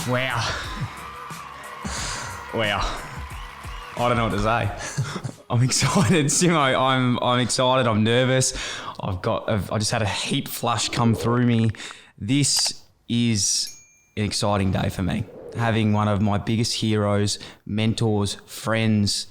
Wow. I don't know what to say. I'm excited, Simmo. I'm excited. I'm nervous. I just had a heat flush come through me. This is an exciting day for me. Having one of my biggest heroes, mentors, friends,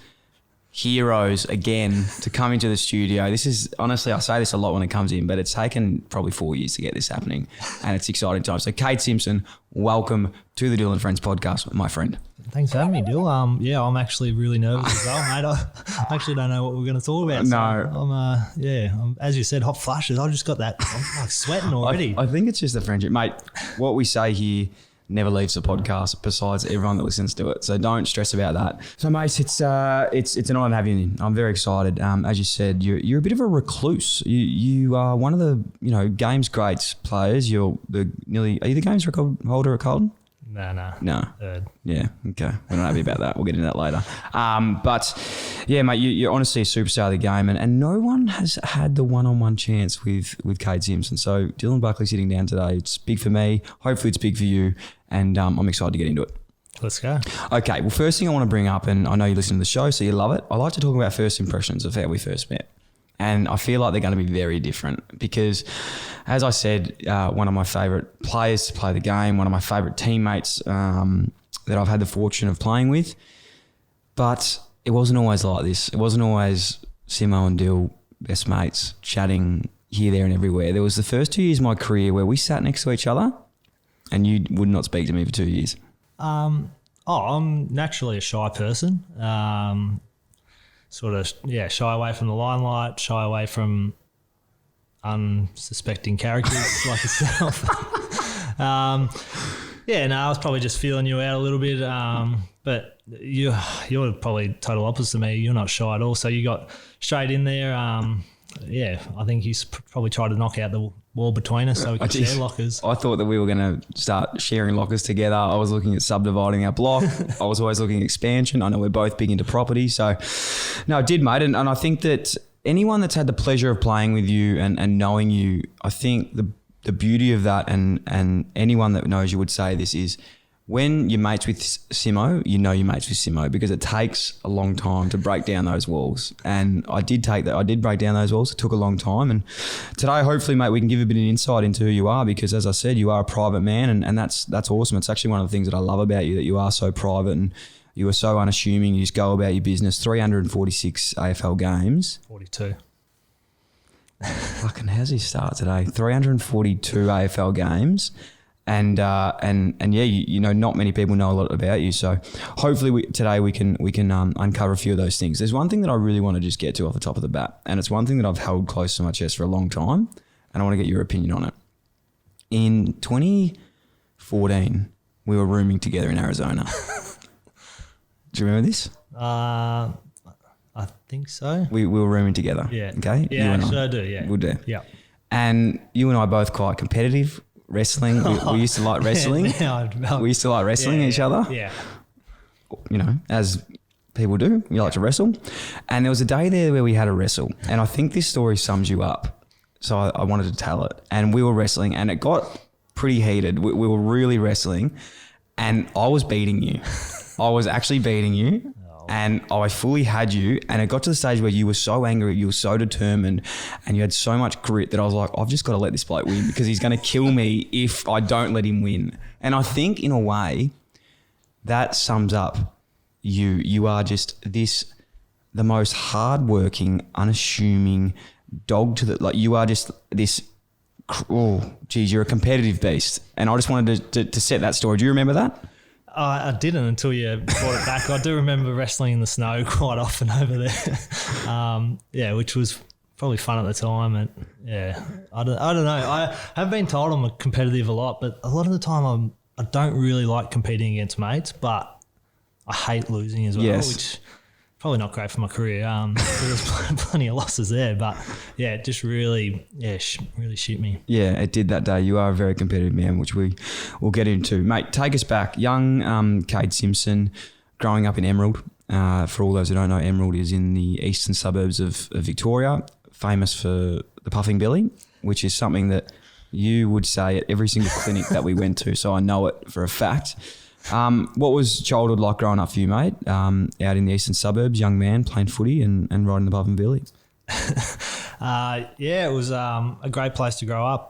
heroes again to come into the studio. This is, honestly, I say this a lot when it comes in, but it's taken probably 4 years to get this happening, and it's exciting times. So Kade Simpson, welcome to the Dyl and Friends podcast, my friend. Thanks for having me, Dyl. Yeah, I'm actually really nervous as well, mate. I actually don't know what we're going to talk about. So I'm, as you said, hot flashes. I just got that. I'm like sweating already. I think it's just the friendship, mate. What we say here never leaves the podcast, besides everyone that listens to it. So don't stress about that. So, mate, it's an honour to have you in. I'm very excited. As you said, you're a bit of a recluse. You are one of the games greats players. Are you the games record holder at Carlton? No. Yeah, okay. We're not happy about that. We'll get into that later. But yeah, mate, you're honestly a superstar of the game, and no one has had the one-on-one chance with Kade Simpson. So Dylan Buckley sitting down today. It's big for me. Hopefully it's big for you, and I'm excited to get into it. Let's go. Okay, well, first thing I want to bring up, and I know you listen to the show, so you love it. I like to talk about first impressions of how we first met. And I feel like they're going to be very different because, as I said, one of my favourite players to play the game, one of my favourite teammates that I've had the fortune of playing with. But it wasn't always like this. It wasn't always Simmo and Dyl, best mates, chatting here, there and everywhere. There was the first 2 years of my career where we sat next to each other and you would not speak to me for 2 years. I'm naturally a shy person. Shy away from the limelight, shy away from unsuspecting characters like yourself. I was probably just feeling you out a little bit. But you're probably total opposite to me. You're not shy at all. So you got straight in there. I think you probably tried to knock out the wall between us so we could share lockers. I thought that we were going to start sharing lockers together. I was looking at subdividing our block. I was always looking at expansion. I know we're both big into property. So, no, I did, mate. And I think that anyone that's had the pleasure of playing with you and knowing you, I think the beauty of that and anyone that knows you would say this is, when you're mates with Simmo, you know you're mates with Simmo because it takes a long time to break down those walls. And I did break down those walls. It took a long time. And today, hopefully, mate, we can give a bit of insight into who you are because, as I said, you are a private man and that's awesome. It's actually one of the things that I love about you, that you are so private and you are so unassuming. You just go about your business. 346 AFL games. 42. Fucking, how's he start today? 342 AFL games. And yeah, not many people know a lot about you. So hopefully today we can uncover a few of those things. There's one thing that I really want to just get to off the top of the bat, and it's one thing that I've held close to my chest for a long time, and I want to get your opinion on it. In 2014, we were rooming together in Arizona. Do you remember this? I think so. We were rooming together. Yeah. Okay. Yeah, actually I do. Yeah. We do. Yeah. And you and I are both quite competitive. Wrestling, we used to like wrestling. We used to like wrestling each other. Yeah. As people do, you like to wrestle. And there was a day there where we had a wrestle. And I think this story sums you up. So I wanted to tell it. And we were wrestling and it got pretty heated. We were really wrestling and I was beating you. I was actually beating you. And I fully had you, and it got to the stage where you were so angry, you were so determined, and you had so much grit that I was like, I've just got to let this bloke win because he's going to kill me if I don't let him win. And I think in a way that sums up you. You are just the most hardworking, unassuming dog to the, like you are just this, you're a competitive beast. And I just wanted to set that story. Do you remember that? I didn't until you brought it back. I do remember wrestling in the snow quite often over there, which was probably fun at the time. And I don't know. I have been told I'm competitive a lot, but a lot of the time I don't really like competing against mates, but I hate losing as well, which probably not great for my career. There's plenty of losses there, but yeah, it just really shoot me. Yeah, it did that day. You are a very competitive man, which we will get into. Mate, take us back. Young Kade Simpson, growing up in Emerald. For all those who don't know, Emerald is in the eastern suburbs of Victoria, famous for the puffing belly, which is something that you would say at every single clinic that we went to, so I know it for a fact. What was childhood like growing up for you, mate? Out in the eastern suburbs, young man playing footy and riding the Boven Billy. It was a great place to grow up.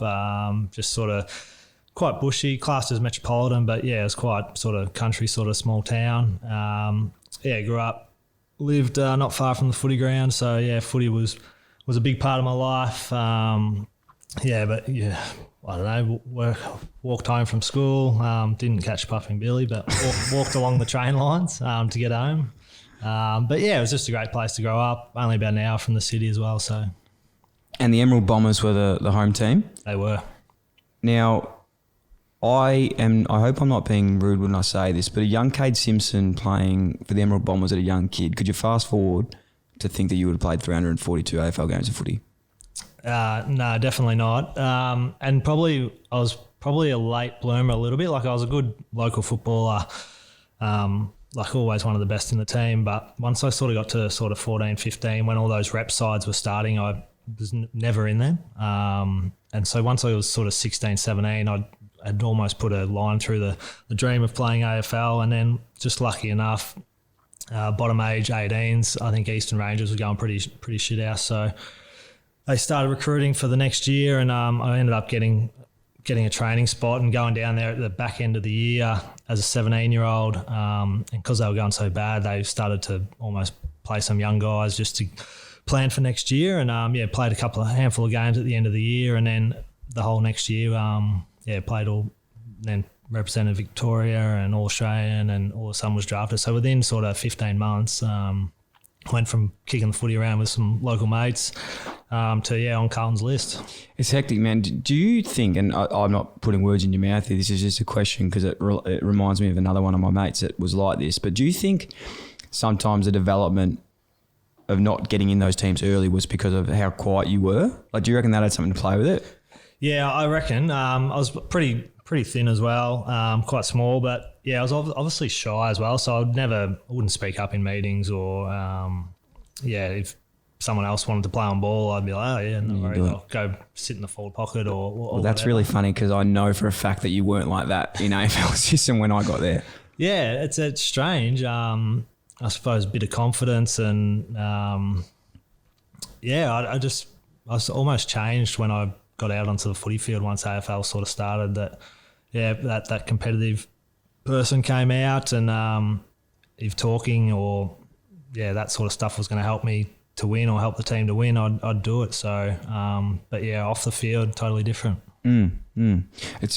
Just sort of quite bushy, classed as metropolitan, but yeah, it was quite sort of country, sort of small town. Grew up, lived not far from the footy ground, so yeah, footy was a big part of my life. I don't know, walked home from school, didn't catch Puffing Billy, but walked along the train lines to get home. It was just a great place to grow up, only about an hour from the city as well. So, and the Emerald Bombers were the home team? They were. Now, I hope I'm not being rude when I say this, but a young Kade Simpson playing for the Emerald Bombers as a young kid, could you fast forward to think that you would have played 342 AFL games of footy? No, definitely not. And I was probably a late bloomer a little bit. Like I was a good local footballer, like always one of the best in the team. But once I sort of got to sort of 14, 15, when all those rep sides were starting, I was never in them. And so once I was sort of 16, 17, I'd almost put a line through the dream of playing AFL, and then just lucky enough, bottom age 18s, I think Eastern Rangers were going pretty shit house. So they started recruiting for the next year, and I ended up getting a training spot and going down there at the back end of the year as a 17-year-old. And because they were going so bad, they started to almost play some young guys just to plan for next year. And played a handful of games at the end of the year, and then the whole next year, played all, then represented Victoria and All Australian, and all of a sudden was drafted. So within sort of 15 months, went from kicking the footy around with some local mates to on Carlton's list. It's hectic, man. Do you think, and I'm not putting words in your mouth here, this is just a question because it reminds me of another one of my mates that was like this, but do you think sometimes the development of not getting in those teams early was because of how quiet you were? Like, do you reckon that had something to play with it? Yeah, I reckon. I was pretty thin as well, quite small, but yeah, I was obviously shy as well, so I wouldn't speak up in meetings, or if someone else wanted to play on ball, I'd be like, oh yeah, no worries, I'll go sit in the forward pocket or well, that's whatever. Really funny because I know for a fact that you weren't like that in AFL system when I got there. Yeah, it's strange. I suppose a bit of confidence, and I was almost changed when I got out onto the footy field once AFL sort of started. That competitive person came out, and if talking or that sort of stuff was going to help me to win or help the team to win, I'd do it. So, off the field, totally different. It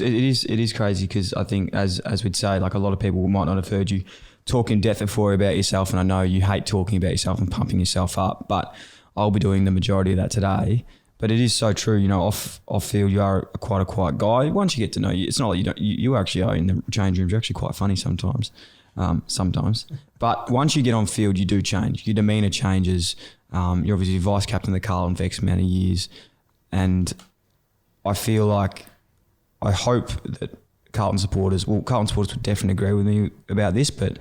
is crazy because I think as we'd say, like a lot of people might not have heard you talk in depth before about yourself, and I know you hate talking about yourself and pumping yourself up, but I'll be doing the majority of that today. But it is so true, you know, off field you are quite a quiet guy. Once you get to know you, it's not like you actually are in the change rooms. You're actually quite funny sometimes. But once you get on field, you do change. Your demeanour changes. You're obviously vice captain of the Carlton for X amount of years. And I feel like, I hope that Carlton supporters would definitely agree with me about this, but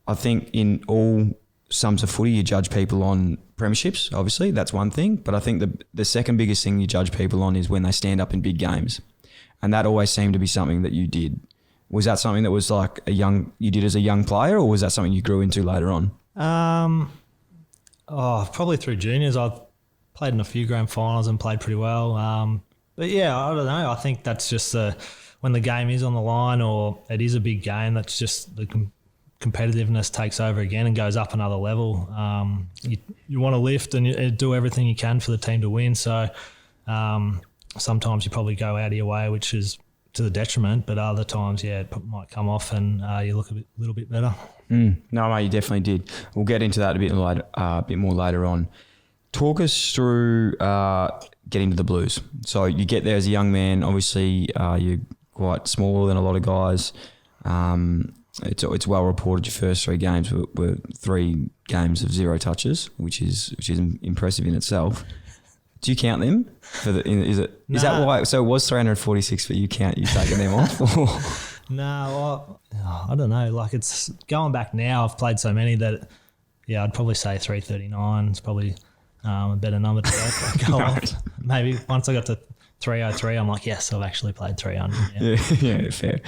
I think in all sums of footy, you judge people on premierships, obviously, that's one thing. But I think the second biggest thing you judge people on is when they stand up in big games. And that always seemed to be something that you did. Was that something that was like you did as a young player, or was that something you grew into later on? Probably through juniors. I've played in a few grand finals and played pretty well. But yeah, I don't know. I think that's just when the game is on the line or it is a big game, that's just the competitiveness takes over again and goes up another level. You want to lift and you do everything you can for the team to win. So sometimes you probably go out of your way, which is to the detriment, but other times, it might come off and you look a little bit better. No, mate, you definitely did. We'll get into that a bit more later on. Talk us through getting to the Blues. So you get there as a young man. Obviously, you're quite smaller than a lot of guys. It's well reported your first 3 games were 3 games of 0 touches, which is impressive in itself. Do you count them? Is that why? So it was 346, but you taking them off? No, I don't know. Like, it's going back now. I've played so many that I'd probably say 339 is probably a better number to go off. Maybe once I got to 303, I'm like, yes, I've actually played 300. Yeah, fair.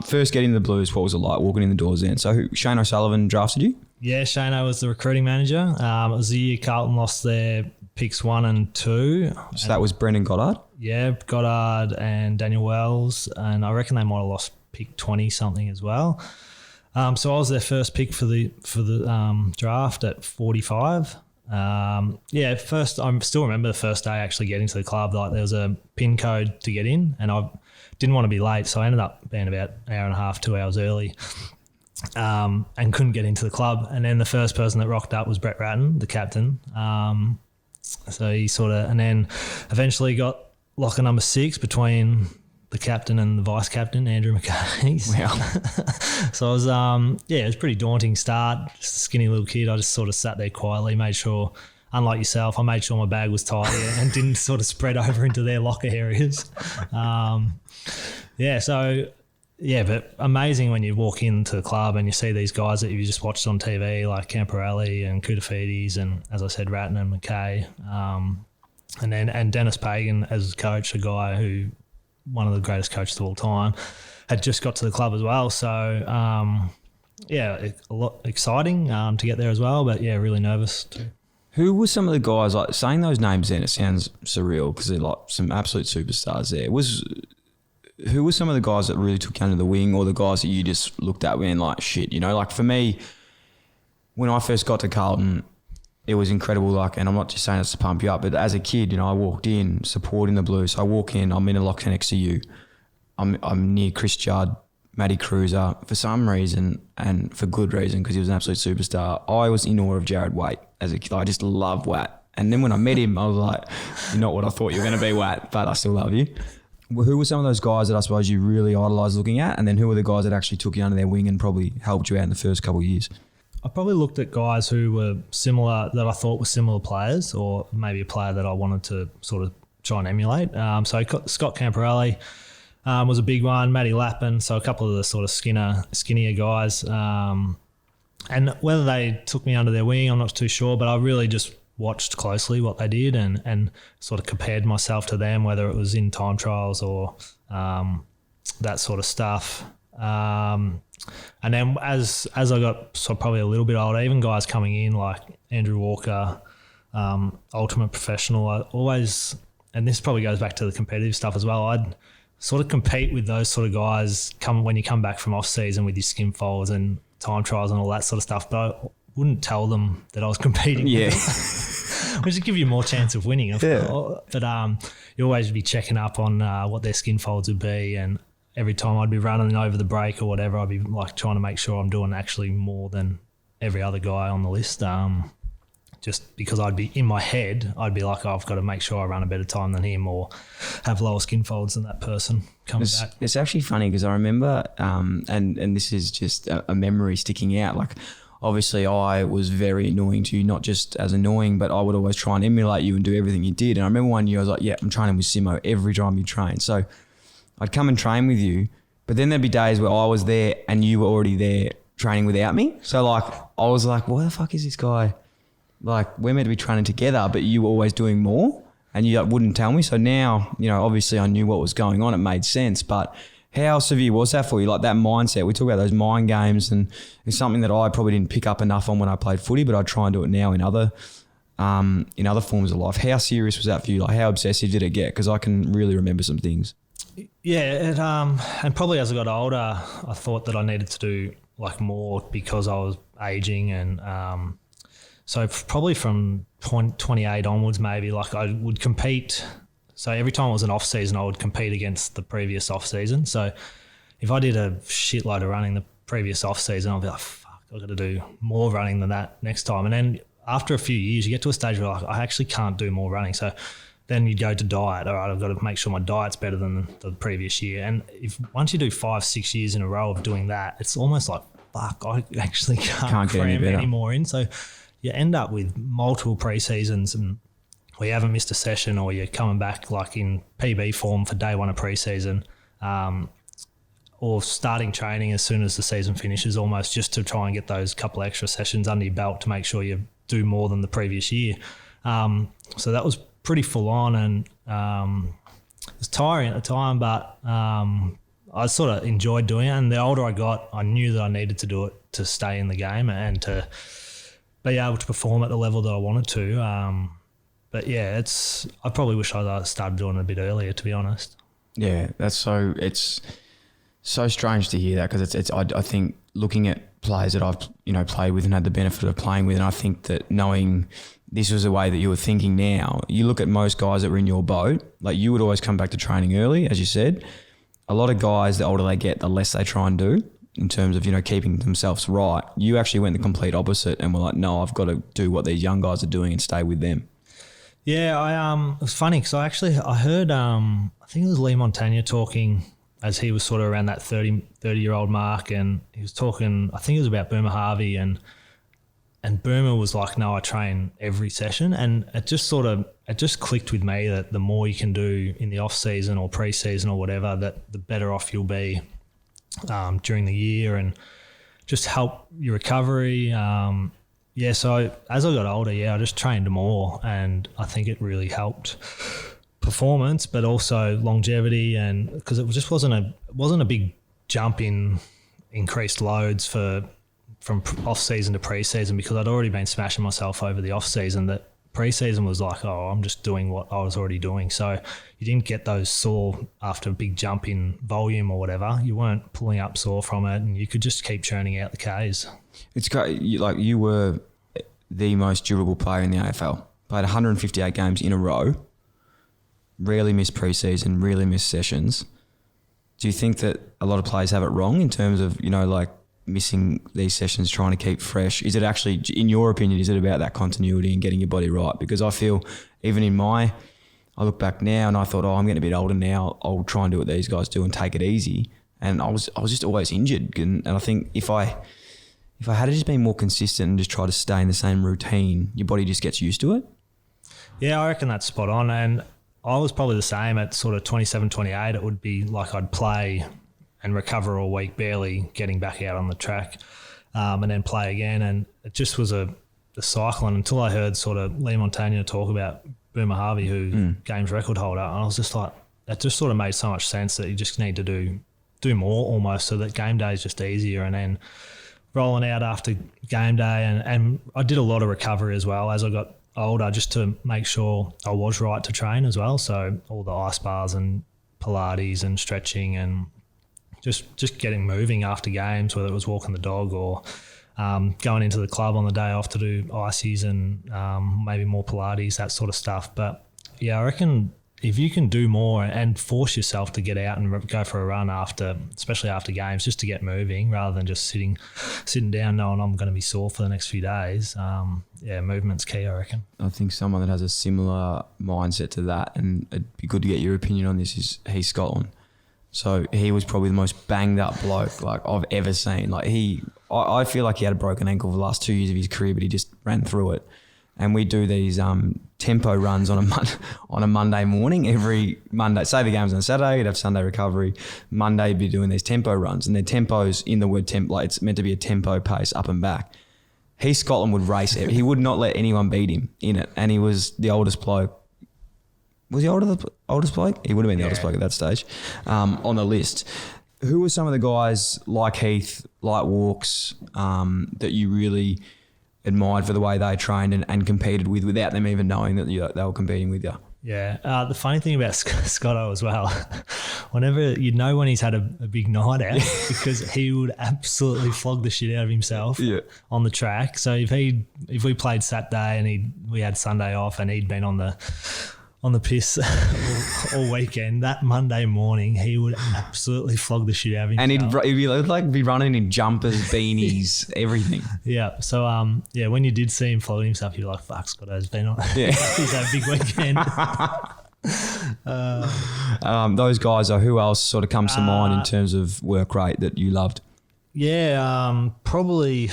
First getting the Blues, what was it like walking in the doors then? So Shane O'Sullivan drafted you? Yeah, Shane was the recruiting manager. It was the year Carlton lost their picks 1 and 2. So that was Brendan Goddard? Yeah, Goddard and Daniel Wells, and I reckon they might have lost pick 20 something as well. So I was their first pick for the draft at 45. First I still remember the first day actually getting to the club. Like there was a PIN code to get in, and I didn't want to be late, so I ended up being about an hour and a half, 2 hours early, and couldn't get into the club. And then the first person that rocked up was Brett Ratton, the captain. So he and then eventually got locker number 6 between the captain and the vice captain, Andrew McKay. Wow. So I was, it was a pretty daunting start. Just a skinny little kid. I just sort of sat there quietly, made sure, unlike yourself, I made sure my bag was tight and didn't sort of spread over into their locker areas. But amazing when you walk into the club and you see these guys that you just watched on TV, like Camporelli and Koutoufides and, as I said, Ratton and McKay. And Dennis Pagan as coach, a guy who, one of the greatest coaches of all time, had just got to the club as well. So, a lot exciting to get there as well, but yeah, really nervous too. Who were some of the guys, like saying those names then, it sounds surreal because they're like some absolute superstars there. Who were some of the guys that really took you under the wing, or the guys that you just looked at and like, shit, you know? Like for me, when I first got to Carlton, it was incredible, like, and I'm not just saying this to pump you up, but as a kid, you know, I walked in supporting the Blues. So I walk in, I'm in a locker next to you. I'm near Chris Judd, Matty Cruiser, for some reason, and for good reason, because he was an absolute superstar. I was in awe of Jared Waite as a kid. I just love Watt. And then when I met him, I was like, you're not what I thought you were going to be, Watt, but I still love you. Who were some of those guys that I suppose you really idolised looking at? And then who were the guys that actually took you under their wing and probably helped you out in the first couple of years? I probably looked at guys who were similar, that I thought were similar players, or maybe a player that I wanted to sort of try and emulate. So Scott Camporelli was a big one, Matty Lappin, so a couple of the sort of skinnier guys. And whether they took me under their wing, I'm not too sure, but I really just watched closely what they did and sort of compared myself to them, whether it was in time trials or that sort of stuff. And then as I got probably a little bit older, even guys coming in like Andrew Walker, ultimate professional, I always, and this probably goes back to the competitive stuff as well, I'd sort of compete with those sort of guys when you come back from off season with your skim folds and time trials and all that sort of stuff, but I wouldn't tell them that I was competing with them, which would give you more chance of winning. But you always be checking up on what their skin folds would be, and every time I'd be running over the break or whatever, I'd be like trying to make sure I'm doing actually more than every other guy on the list. Just because I'd be in my head, I'd be like, oh, I've got to make sure I run a better time than him or have lower skin folds than that person coming back. It's actually funny because I remember, and this is just a memory sticking out. Like, obviously, I was very annoying to you, not just as annoying, but I would always try and emulate you and do everything you did. And I remember one year I was like, yeah, I'm training with Simmo every time you train. So I'd come and train with you, but then there'd be days where I was there and you were already there training without me. So like, I was like, why the fuck is this guy? Like, we're meant to be training together, but you were always doing more and you wouldn't tell me. So now, you know, obviously I knew what was going on. It made sense, but how severe was that for you? Like that mindset, we talk about those mind games, and it's something that I probably didn't pick up enough on when I played footy, but I try and do it now in other forms of life. How serious was that for you? Like, how obsessive did it get? Because I can really remember some things. Yeah, and probably as I got older, I thought that I needed to do like more because I was aging, and so probably from 28 onwards, maybe like I would compete. So every time it was an off season, I would compete against the previous off season. So if I did a shitload of running the previous off season, I'd be like, fuck, I've got to do more running than that next time. And then after a few years, you get to a stage where like, I actually can't do more running. So then you go to diet. All right, I've got to make sure my diet's better than the previous year. And once you do 5-6 years in a row of doing that, it's almost like, fuck, I actually can't cram any more in. So you end up with multiple pre-seasons and where you haven't missed a session, or you're coming back like in PB form for day one of pre-season, or starting training as soon as the season finishes, almost just to try and get those couple extra sessions under your belt to make sure you do more than the previous year. So that was pretty full on, and it was tiring at the time, but I sort of enjoyed doing it. And the older I got, I knew that I needed to do it to stay in the game and to be able to perform at the level that I wanted to. But yeah, I probably wish I started doing it a bit earlier, to be honest. Yeah, it's so strange to hear that, because I think looking at players that I've played with and had the benefit of playing with, and I think that knowing this was the way that you were thinking now, you look at most guys that were in your boat, like you would always come back to training early, as you said. A lot of guys, the older they get, the less they try and do in terms of, keeping themselves right. You actually went the complete opposite and were like, no, I've got to do what these young guys are doing and stay with them. Yeah, it was funny because I heard, I think it was Lee Montagna talking as he was sort of around that 30-year-old mark, and he was talking, I think it was about Boomer Harvey, and Boomer was like, no, I train every session, and it just clicked with me that the more you can do in the off season or pre-season or whatever, that the better off you'll be during the year, and just help your recovery. So as I got older, I just trained more, and I think it really helped performance, but also longevity, and because it just wasn't a big jump in increased loads from off season to pre-season, because I'd already been smashing myself over the off season. That pre-season was like, oh, I'm just doing what I was already doing. So you didn't get those sore after a big jump in volume or whatever. You weren't pulling up sore from it, and you could just keep churning out the Ks. It's great. You were the most durable player in the AFL. Played 158 games in a row. Rarely missed pre-season, rarely missed sessions. Do you think that a lot of players have it wrong in terms of, missing these sessions, trying to keep fresh? Is it actually, in your opinion, is it about that continuity and getting your body right? Because I feel even I look back now and I thought, I'm getting a bit older now, I'll try and do what these guys do and take it easy. And I was just always injured. And I think if I had just been more consistent and just try to stay in the same routine, your body just gets used to it. Yeah, I reckon that's spot on. And I was probably the same at sort of 27, 28. It would be like I'd play and recover all week, barely getting back out on the track, and then play again. And it just was a cycle. And until I heard sort of Lee Montagna talk about Boomer Harvey, who games record holder, and I was just like, that just sort of made so much sense that you just need to do more almost, so that game day is just easier. And then rolling out after game day, and I did a lot of recovery as well as I got older, just to make sure I was right to train as well. So all the ice bars and Pilates and stretching and just getting moving after games, whether it was walking the dog or going into the club on the day off to do ices and maybe more Pilates, that sort of stuff. But yeah, I reckon if you can do more and force yourself to get out and go for a run especially after games, just to get moving rather than just sitting down knowing I'm going to be sore for the next few days. Movement's key, I reckon. I think someone that has a similar mindset to that, and it'd be good to get your opinion on this, is Heath Scotland. So he was probably the most banged up bloke like I've ever seen. Like I feel like he had a broken ankle for the last 2 years of his career, but he just ran through it. And we do these tempo runs on a Monday morning every Monday. Say the game's on Saturday, you'd have Sunday recovery. Monday you'd be doing these tempo runs, and their tempos in the word tempo, like it's meant to be a tempo pace up and back. Heath Scotland would race it. He would not let anyone beat him in it, and he was the oldest bloke. Was he oldest bloke? He would have been the oldest bloke at that stage on the list. Who were some of the guys like Heath, like Walks, that you really admired for the way they trained and competed without them even knowing that they were competing with you? Yeah. The funny thing about Scotto as well, whenever when he's had a big night out, because he would absolutely flog the shit out of himself on the track. So if we played Saturday and we had Sunday off and he'd been on the piss all weekend, that Monday morning he would absolutely flog the shit out of himself. And he'd be running in jumpers, beanies, everything. Yeah. So when you did see him flogging himself, you're like, fuck, Scotto's been on. Yeah. He's had a big weekend. Those guys are, who else sort of comes to mind in terms of work rate that you loved? Yeah, probably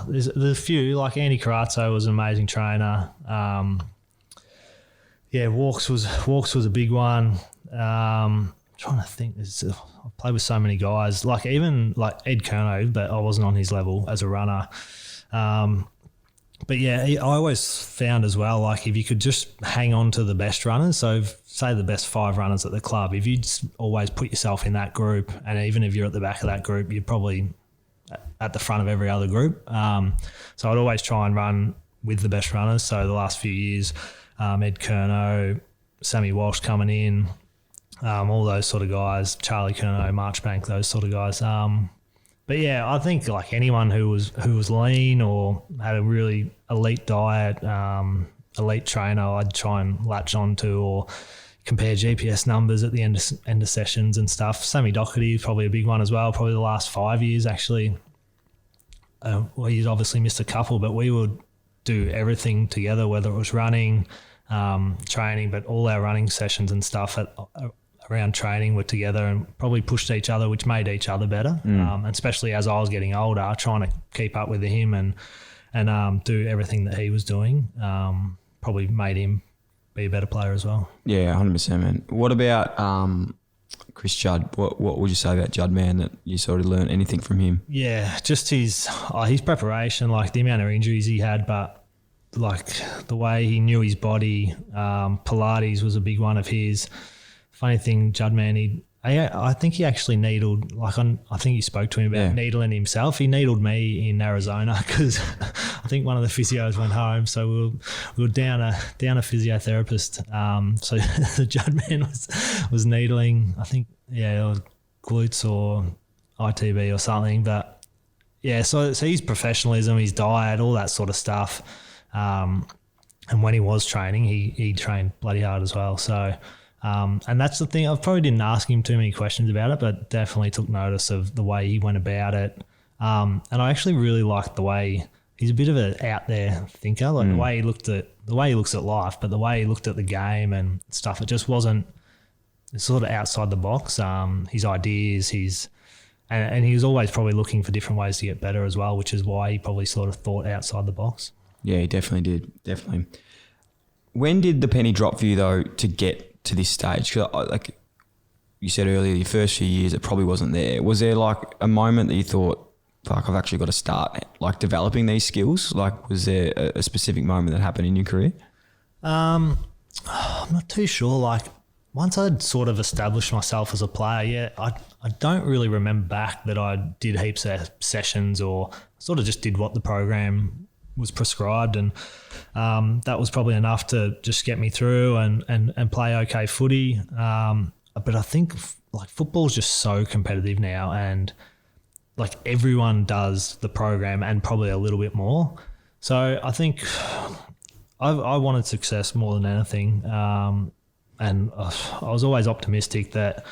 there's a few, like Andy Carazzo was an amazing trainer. Walks was a big one. Trying to think, I played with so many guys, even like Ed Kerno, but I wasn't on his level as a runner. But yeah, I always found as well, like if you could just hang on to the best runners, so say the best 5 runners at the club, if you just always put yourself in that group, and even if you're at the back of that group, you're probably at the front of every other group. So I'd always try and run with the best runners. So the last few years, Ed Curnow, Sammy Walsh coming in, all those sort of guys, Charlie Curnow, Marchbank, those sort of guys. But yeah, I think like anyone who was lean or had a really elite diet, elite trainer, I'd try and latch on to or compare GPS numbers at the end of sessions and stuff. Sammy Doherty is probably a big one as well, probably the last 5 years actually. Well, he's obviously missed a couple, but we would do everything together, whether it was running, training, but all our running sessions and stuff around training were together and probably pushed each other, which made each other better. And especially as I was getting older, trying to keep up with him and do everything that he was doing probably made him be a better player as well. Yeah, 100%, man. What about Chris Judd? What would you say about Judd, man, that you sort of learned anything from him? Yeah, just his preparation, like the amount of injuries he had, but like the way he knew his body. Pilates was a big one of his. Funny thing, Judd, man, I think he actually needled, like I think you spoke to him about needling himself. He needled me in Arizona because I think one of the physios went home, so we were down a physiotherapist. So the Judd man was needling, I think, glutes or ITB or something. But yeah, so his professionalism, his diet, all that sort of stuff. And when he was training, he trained bloody hard as well. So. And that's the thing. I probably didn't ask him too many questions about it, but definitely took notice of the way he went about it. And I actually really liked the way he's a bit of an out there thinker, like the way he looks at life, but the way he looked at the game and stuff. It just wasn't sort of outside the box. His ideas, and he was always probably looking for different ways to get better as well, which is why he probably sort of thought outside the box. Yeah, he definitely did. Definitely. When did the penny drop for you though to get to this stage? Like you said earlier, your first few years, it probably wasn't there. Was there like a moment that you thought, fuck, I've actually got to start like developing these skills? Like was there a specific moment that happened in your career? I'm not too sure. Like once I'd sort of established myself as a player, I don't really remember back that I did heaps of sessions or sort of just did what the program was prescribed, and that was probably enough to just get me through and play okay footy. But I think like football's just so competitive now, and like everyone does the program and probably a little bit more. So I think I wanted success more than anything, and I was always optimistic that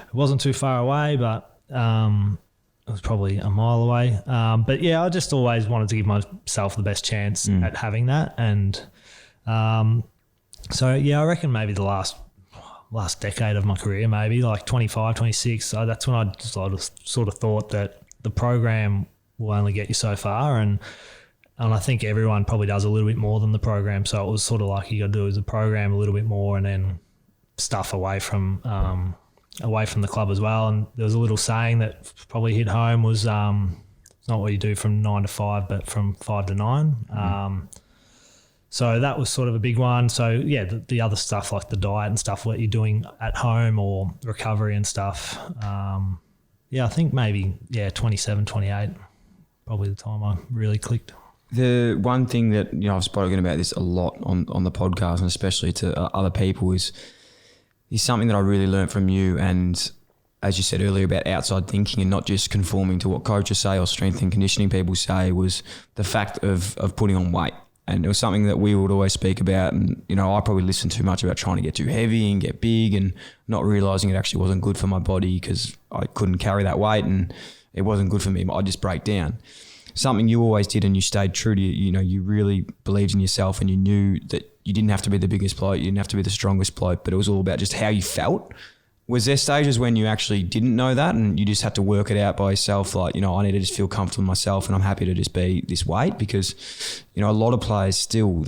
it wasn't too far away, but it was probably a mile away. But yeah, I just always wanted to give myself the best chance at having that. And so, yeah, I reckon maybe the last decade of my career, maybe like 25, 26. So that's when I sort of thought that the program will only get you so far. And I think everyone probably does a little bit more than the program. So it was sort of like you got to do is the program a little bit more and then stuff away from the club as well. And there was a little saying that probably hit home was it's not what you do from 9 to 5 but from 5 to 9. So that was sort of a big one. So yeah, the other stuff like the diet and stuff, what you're doing at home or recovery and stuff. I think maybe 27, 28, probably the time I really clicked. The one thing that I've spoken about this a lot on the podcast and especially to other people is something that I really learned from you, and as you said earlier about outside thinking and not just conforming to what coaches say or strength and conditioning people say, was the fact of putting on weight. And it was something that we would always speak about, and I probably listened too much about trying to get too heavy and get big and not realising it actually wasn't good for my body because I couldn't carry that weight and it wasn't good for me. I'd just break down. Something you always did, and you stayed true to, you really believed in yourself, and you knew that you didn't have to be the biggest bloke, you didn't have to be the strongest bloke, but it was all about just how you felt. Was there stages when you actually didn't know that and you just had to work it out by yourself? Like, I need to just feel comfortable with myself and I'm happy to just be this weight, because, a lot of players still,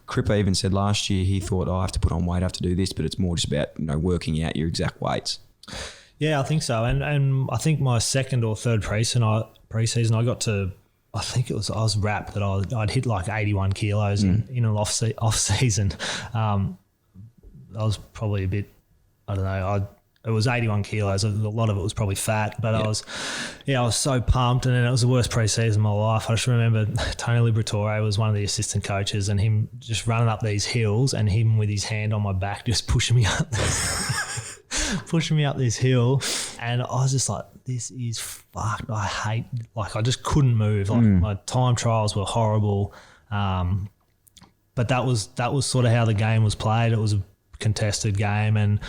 Cripper even said last year, he thought, I have to put on weight, I have to do this, but it's more just about, working out your exact weights. Yeah, I think so. And I think my second or third preseason I got to I think I was wrapped that I'd hit like 81 kilos in an off season. I was probably a bit, I don't know, it was 81 kilos. A lot of it was probably fat, but I was so pumped, and then it was the worst pre-season of my life. I just remember Tony Liberatore was one of the assistant coaches, and him just running up these hills, and him with his hand on my back just pushing me up this hill, and I was just like, this is fucked. I just couldn't move. Like my time trials were horrible, but that was sort of how the game was played. It was a contested game, and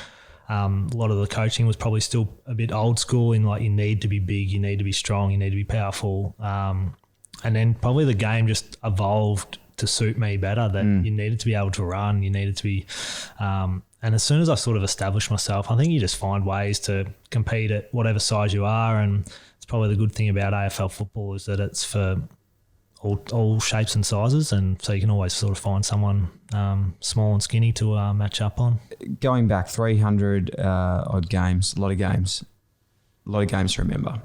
a lot of the coaching was probably still a bit old school in like, you need to be big, you need to be strong, you need to be powerful. And then probably the game just evolved to suit me better, that you needed to be able to run, you needed to be and as soon as I sort of established myself, I think you just find ways to compete at whatever size you are, and it's probably the good thing about AFL football is that it's for all shapes and sizes, and so you can always sort of find someone small and skinny to match up on. Going back 300 odd games, a lot of games to remember.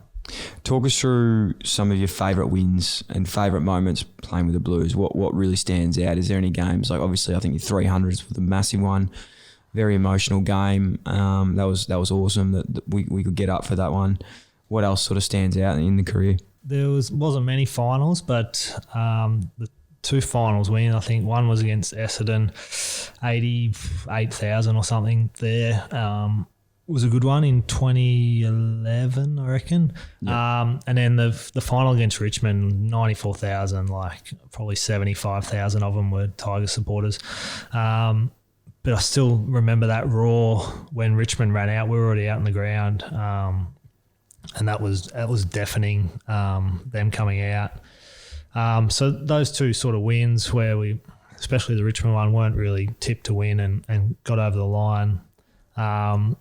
Talk us through some of your favourite wins and favourite moments playing with the Blues. What really stands out? Is there any games, like obviously I think your 300s was a massive one, very emotional game. That was awesome that we could get up for that one. What else sort of stands out in the career? There wasn't many finals, but the two finals win, I think one was against Essendon, 88,000 or something there. Was a good one in 2011, I reckon. Yep. And then the final against Richmond, 94,000, like probably 75,000 of them were Tiger supporters. But I still remember that roar when Richmond ran out. We were already out in the ground. And that was deafening, them coming out. So those two sort of wins where we, especially the Richmond one, weren't really tipped to win and got over the line. The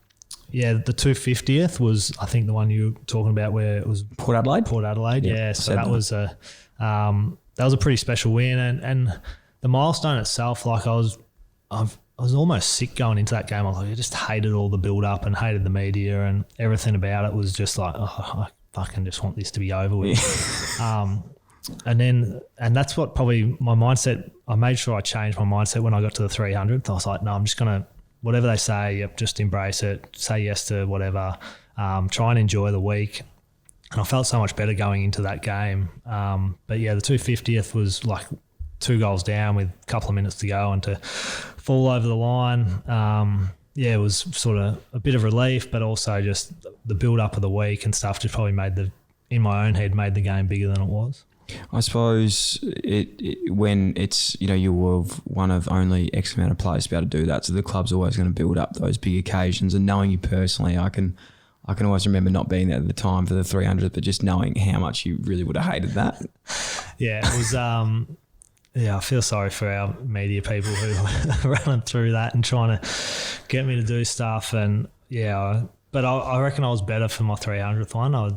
250th was, I think, the one you were talking about where it was Port Adelaide. Yeah. So that was a pretty special win, and the milestone itself, like I was almost sick going into that game. I just hated all the build up and hated the media, and everything about it was just like, I fucking just want this to be over with. And that's what probably my mindset, I made sure I changed my mindset when I got to the 300th. I was like, no, I'm just going to, whatever they say, just embrace it, say yes to whatever, try and enjoy the week. And I felt so much better going into that game. But yeah, the 250th was like 2 goals down with a couple of minutes to go, and to fall over the line, it was sort of a bit of relief, but also just the build-up of the week and stuff just probably in my own head, made the game bigger than it was. I suppose when it's, you were one of only X amount of players to be able to do that, so the club's always going to build up those big occasions. And knowing you personally, I can always remember not being there at the time for the 300th, but just knowing how much you really would have hated that. Yeah, it was. I feel sorry for our media people who are running through that and trying to get me to do stuff. And but I reckon I was better for my 300th one. I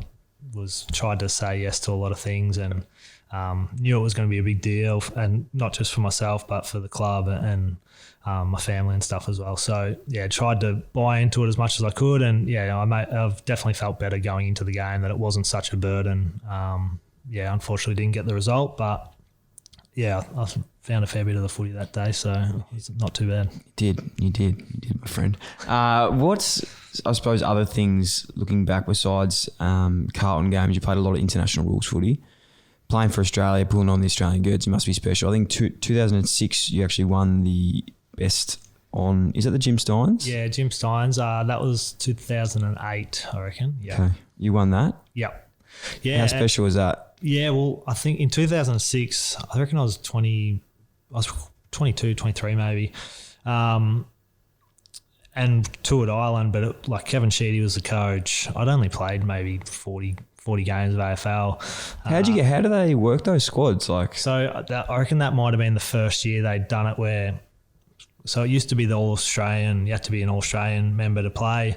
tried to say yes to a lot of things, and knew it was going to be a big deal, and not just for myself but for the club and my family and stuff as well. So tried to buy into it as much as I could, and I've definitely felt better going into the game, that it wasn't such a burden. Unfortunately didn't get the result, but I found a fair bit of the footy that day, so it's not too bad. You did, my friend. What's, I suppose, other things looking back besides Carlton games? You played a lot of international rules footy. Playing for Australia, pulling on the Australian girds, you must be special. I think 2006 you actually won the best on, is it the Jim Steins? Yeah, Jim Steins. That was 2008, I reckon. Yeah. Okay. You won that? Yep. Yeah. How special was that? Yeah, well, I think in 2006, I reckon I was 22, 23 maybe, and toured Ireland, but Kevin Sheedy was the coach. I'd only played maybe 40 games of AFL. How do they work those squads? So I reckon that might have been the first year they'd done it where, so it used to be the All-Australian, you had to be an All-Australian member to play.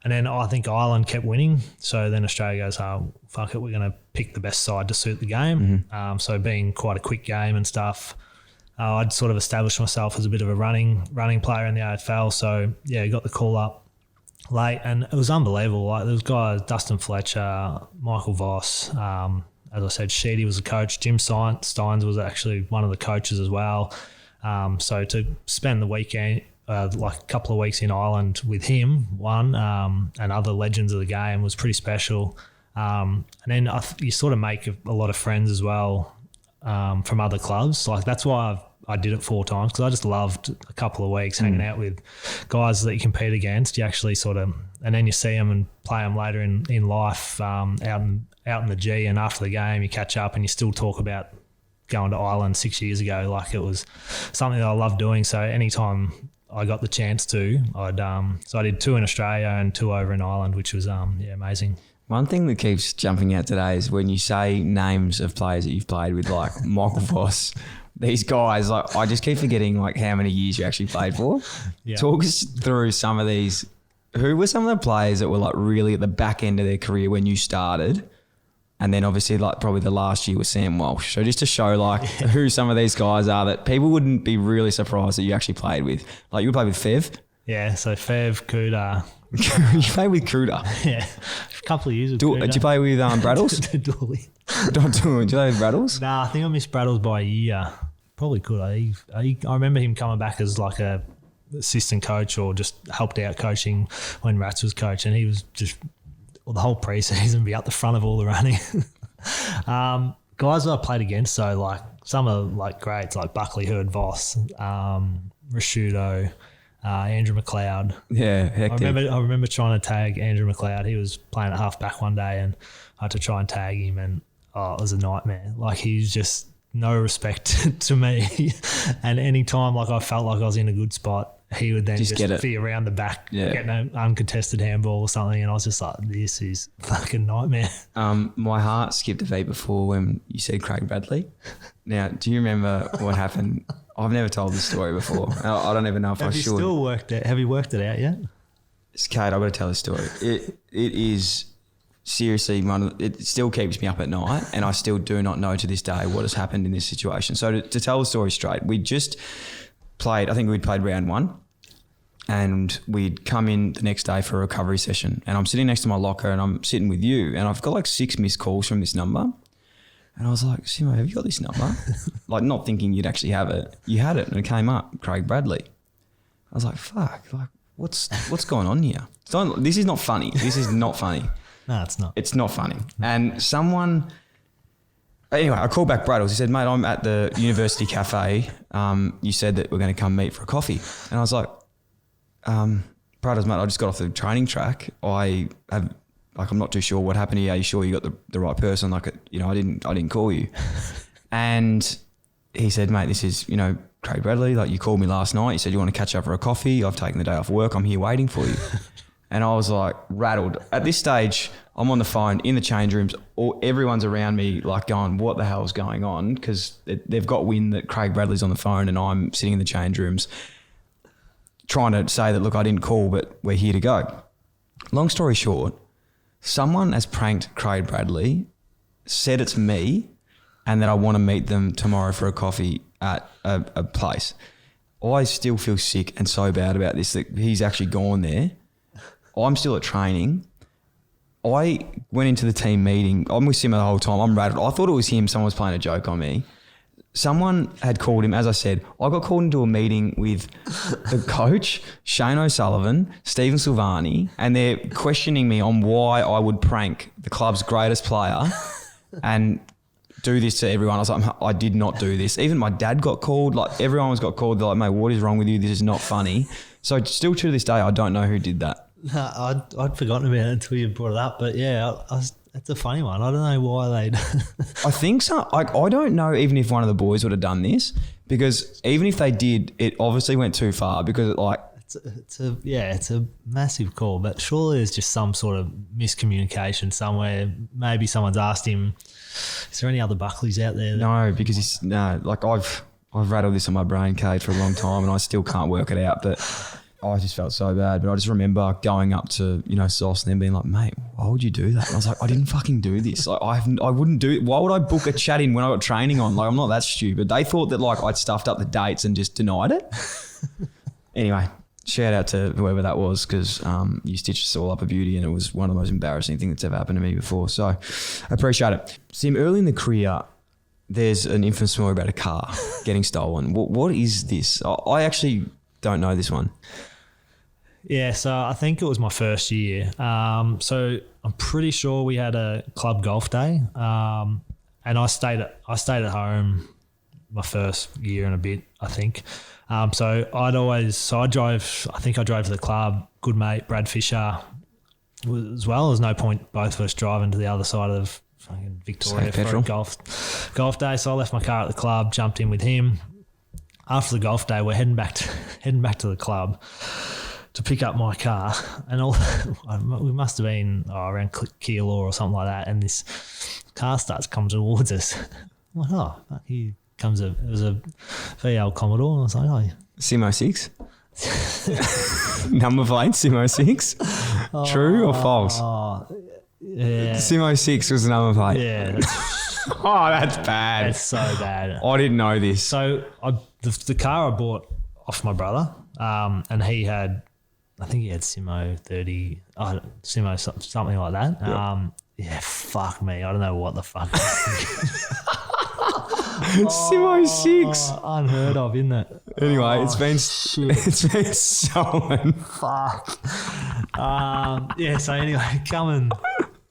And then I think Ireland kept winning. So then Australia goes, oh, fuck it, we're going to pick the best side to suit the game. Mm-hmm. So being quite a quick game and stuff, I'd sort of established myself as a bit of a running player in the AFL. So, got the call up late, and it was unbelievable. There was guys, Dustin Fletcher, Michael Voss, As I said, Sheedy was the coach. Jim Steins was actually one of the coaches as well. So to spend the weekend, like a couple of weeks in Ireland with him, and other legends of the game was pretty special. And then you sort of make a lot of friends as well from other clubs. Like that's why I did it 4 times, because I just loved a couple of weeks hanging out with guys that you compete against. You actually sort of, and then you see them and play them later in life out in the G, and after the game you catch up and you still talk about going to Ireland 6 years ago. Like it was something that I loved doing. So anytime I got the chance to, so I did 2 in Australia and 2 over in Ireland, which was amazing. One thing that keeps jumping out today is when you say names of players that you've played with, like Michael Voss. These guys, like I just keep forgetting like how many years you actually played for. Yeah. Talk us through some of these. Who were some of the players that were like really at the back end of their career when you started? And then obviously like probably the last year was Sam Walsh. So just to show like who some of these guys are that people wouldn't be really surprised that you actually played with. Like you played with Fev. Yeah, so Fev, Kouta. You played with Kouta? Yeah, a couple of years with Kouta. Did you play with Braddles? Dooley. Did you play with Braddles? Nah, I think I missed Braddles by a year. Probably could. I remember him coming back as like a assistant coach or just helped out coaching when Rats was coach, and he was just the whole preseason be up the front of all the running. Guys that I played against, so like some of like greats like Buckley, Hurd, Voss, Rashudo, Andrew Macleod. Yeah, hectic. I remember trying to tag Andrew Macleod. He was playing at half back one day, and I had to try and tag him, and it was a nightmare. Like he's just no respect to me, and any time like I felt like I was in a good spot, he would then just be around the back, getting an uncontested handball or something, and I was just like, this is fucking nightmare. My heart skipped a beat before when you said Craig Bradley. Now, do you remember what happened? I've never told this story before. I don't even know if I should. Have you worked it out yet? Kate, I've got to tell this story. It is seriously, it still keeps me up at night, and I still do not know to this day what has happened in this situation. So to tell the story straight, we just played, I think we'd played round 1, and we'd come in the next day for a recovery session, and I'm sitting next to my locker and I'm sitting with you, and I've got like 6 missed calls from this number, and I was like, Simmo, have you got this number? Like not thinking you'd actually have it. You had it, and it came up, Craig Bradley. I was like, fuck, like what's going on here? This is not funny. This is not funny. No, it's not. It's not funny. And someone, anyway, I called back Braddles. He said, mate, I'm at the University Cafe. You said that we're going to come meet for a coffee. And I was like, Braddles, mate, I just got off the training track. I'm not too sure what happened here. Are you sure you got the right person? Like, I didn't call you. And he said, mate, this is, Craig Bradley. Like you called me last night. You said you want to catch up for a coffee. I've taken the day off work. I'm here waiting for you. And I was like rattled. At this stage, I'm on the phone in the change rooms. Everyone's around me like going, what the hell is going on? Because they've got wind that Craig Bradley's on the phone and I'm sitting in the change rooms trying to say that, look, I didn't call, but we're here to go. Long story short, someone has pranked Craig Bradley, said it's me, and that I want to meet them tomorrow for a coffee at a place. I still feel sick and so bad about this that he's actually gone there. I'm still at training. I went into the team meeting. I'm with Simmo the whole time. I'm rattled. I thought it was him. Someone was playing a joke on me. Someone had called him. As I said, I got called into a meeting with the coach, Shane O'Sullivan, Stephen Silvani, and they're questioning me on why I would prank the club's greatest player and do this to everyone. I was like, I did not do this. Even my dad got called. Like everyone was got called. They're like, mate, what is wrong with you? This is not funny. So still to this day, I don't know who did that. No, I'd forgotten about it until you brought it up. But yeah, it's a funny one. I don't know why they'd. I think so. Like, I don't know even if one of the boys would have done this, because even if they did, it obviously went too far because it's a massive call. But surely there's just some sort of miscommunication somewhere. Maybe someone's asked him, is there any other Buckleys out there? No, because I've rattled this on my brain, Kate, for a long time and I still can't work it out. But I just felt so bad. But I just remember going up to, Sauce and then being like, mate, why would you do that? And I was like, I didn't fucking do this. Like, I wouldn't do it. Why would I book a chat in when I got training on? Like, I'm not that stupid. They thought that like I'd stuffed up the dates and just denied it. Anyway, shout out to whoever that was, because you stitched us all up a beauty, and it was one of the most embarrassing things that's ever happened to me before. So I appreciate it. Sim, early in the career, there's an infamous story about a car getting stolen. What is this? I actually don't know this one. Yeah, so I think it was my first year. So I'm pretty sure we had a club golf day, and I stayed at home my first year and a bit, I think. So I drove. I think I drove to the club. Good mate Brad Fisher, as well. There's no point both of us driving to the other side of fucking Victoria for a golf day. So I left my car at the club, jumped in with him. After the golf day, we're heading back to the club to pick up my car, and we must have been around Keilor or something like that, and this car starts coming towards us. I'm like, oh, fuck, here comes it was a VL Commodore, and I was like, oh. Simmo 6? Number plate, Simmo 6? True or false? Yeah. Simmo 6 was the number plate. Yeah. Oh, that's bad. That's so bad. I didn't know this. So the car I bought off my brother, and he had, I think he had Simmo 30, Simmo something like that. Yep. Yeah, fuck me. I don't know what the fuck. Simmo 6. Unheard of, isn't it? Anyway, it's been stolen. Fuck. Yeah, so anyway, coming,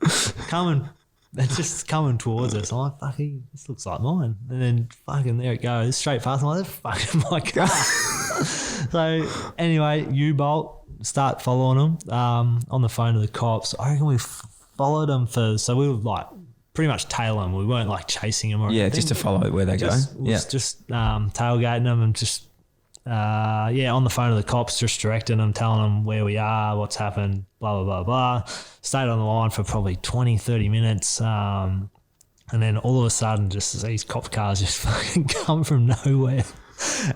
it's just coming towards us. I'm like, fucking, this looks like mine. And then fucking there it goes, straight past. I'm like, that's fucking my car. So anyway, U-Bolt, start following them on the phone to the cops. I reckon we followed them so we were like pretty much tailing them. We weren't like chasing them or anything. Yeah, just to follow where they go. Just tailgating them and just on the phone to the cops, just directing them, telling them where we are, what's happened, blah, blah, blah, blah. Stayed on the line for probably 20, 30 minutes. And then all of a sudden, just these cop cars just fucking come from nowhere.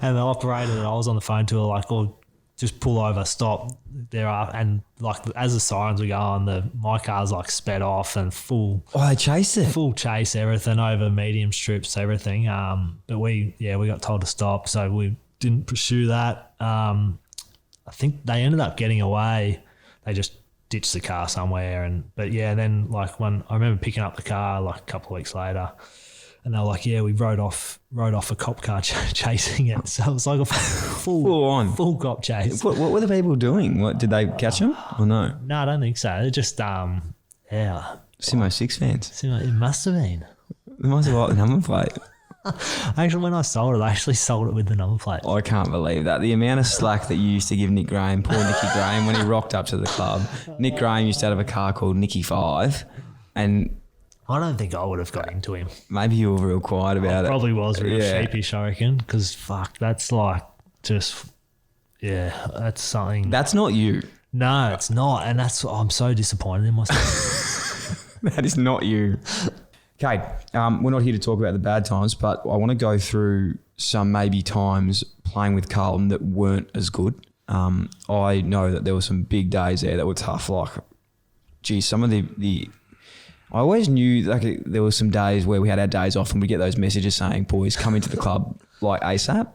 And the operator that I was on the phone to were like, oh, just pull over, stop. There are, and like as the sirens were going, my car's like sped off and full. Oh, they chased it. Full chase, everything over medium strips, everything. But we got told to stop, so we didn't pursue that. I think they ended up getting away. They just ditched the car somewhere, then like when I remember picking up the car like a couple of weeks later. And they were like, yeah, we rode off a cop car chasing it. So it was like a full cop chase. What were the people doing? What, did they catch them or no? No, I don't think so. It just, Simmo 6 fans. It must have been. They must have liked the number plate. Actually, when I sold it, I actually sold it with the number plate. I can't believe that. The amount of slack that you used to give Nick Graham, poor Nicky Graham, when he rocked up to the club. Nick Graham used to have a car called Nicky 5, and I don't think I would have got into him. Maybe you were real quiet about it. Probably was real sheepish, I reckon, because fuck, that's like just, that's something. That's not you. No, it's not, and I'm so disappointed in myself. That is not you. Kade, we're not here to talk about the bad times, but I want to go through some maybe times playing with Carlton that weren't as good. I know that there were some big days there that were tough. Like, geez, some of the I always knew like there were some days where we had our days off and we get those messages saying, boys, come into the club like ASAP.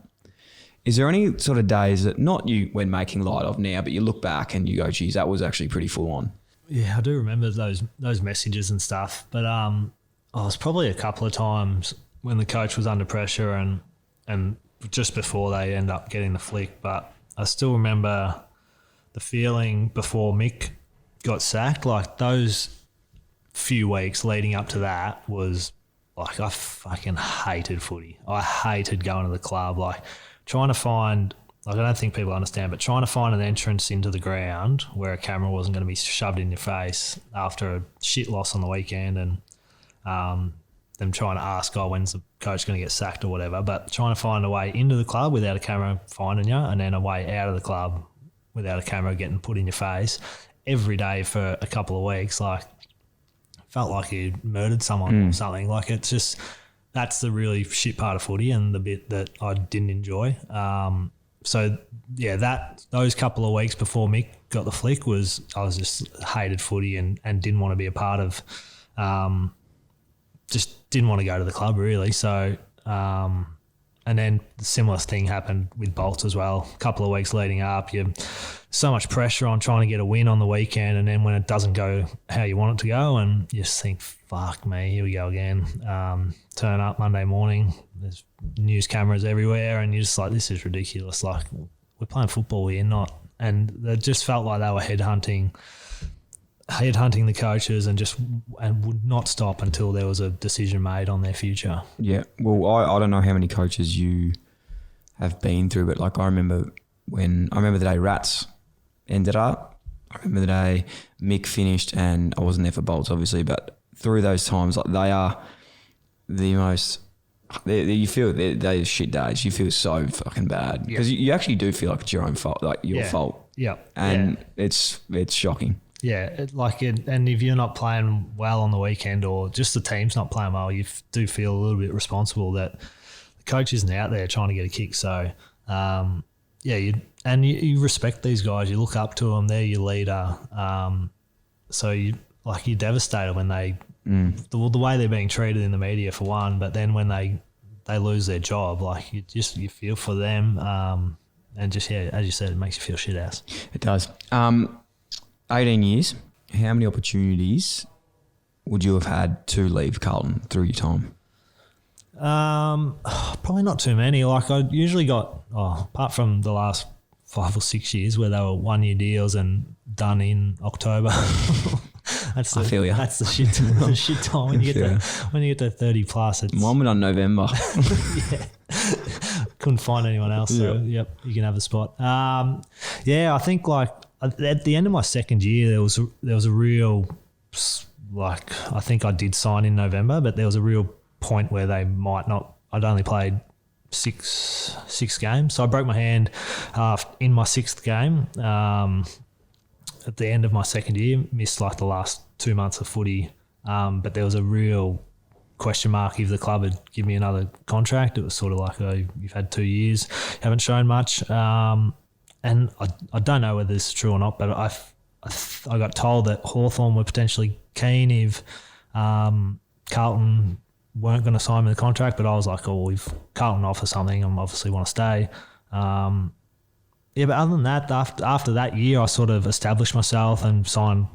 Is there any sort of days that not you when making light of now, but you look back and you go, geez, that was actually pretty full on? Yeah, I do remember those messages and stuff. But I was probably a couple of times when the coach was under pressure and just before they end up getting the flick. But I still remember the feeling before Mick got sacked, like those few weeks leading up to that was like I fucking hated footy. I hated going to the club, like trying to find, like I don't think people understand, but trying to find an entrance into the ground where a camera wasn't going to be shoved in your face after a shit loss on the weekend, and them trying to ask, oh, when's the coach going to get sacked or whatever, but trying to find a way into the club without a camera finding you, and then a way out of the club without a camera getting put in your face every day for a couple of weeks, like felt like you murdered someone or something. Like it's just, that's the really shit part of footy and the bit that I didn't enjoy. So yeah, those couple of weeks before Mick got the flick I was just hated footy and didn't want to be a part of, just didn't want to go to the club really. So And then the similar thing happened with Bolts as well. A couple of weeks leading up, you so much pressure on trying to get a win on the weekend, and then when it doesn't go how you want it to go, and you just think, fuck me, here we go again. Turn up Monday morning, there's news cameras everywhere, and you're just like, this is ridiculous. Like, we're playing football here, not. And it just felt like they were headhunting the coaches and would not stop until there was a decision made on their future. Yeah. Well, I don't know how many coaches you have been through, but like I remember the day Rats ended up. I remember the day Mick finished, and I wasn't there for Bolts obviously, but through those times, like they are the most. You feel they're shit days. You feel so fucking bad because you actually do feel like it's your own fault, like your fault. Yeah. And it's shocking. Yeah, and if you're not playing well on the weekend, or just the team's not playing well, you do feel a little bit responsible that the coach isn't out there trying to get a kick. So, you respect these guys. You look up to them. They're your leader. So you're devastated when they the way they're being treated in the media for one, but then when they lose their job, like you feel for them. And just as you said, it makes you feel shit ass. It does. 18 years, how many opportunities would you have had to leave Carlton through your time? Probably not too many. Like I usually got, apart from the last 5 or 6 years where they were 1-year deals and done in October. I feel you. That's the shit time when you get to 30 plus. Mine went on November. Yeah. Couldn't find anyone else, so you can have a spot. I think like at the end of my second year, there was a real, like, I think I did sign in November, but there was a real point where they might not. I'd only played six games, so I broke my hand in my 6th game. At the end of my second year, missed like the last 2 months of footy, but there was a real question mark if the club had given me another contract. It was sort of like, you've had 2 years, haven't shown much. And I don't know whether this is true or not, but I got told that Hawthorn were potentially keen if Carlton weren't going to sign me the contract, but I was like, if Carlton offer something, I obviously want to stay. But other than that, after that year, I sort of established myself and signed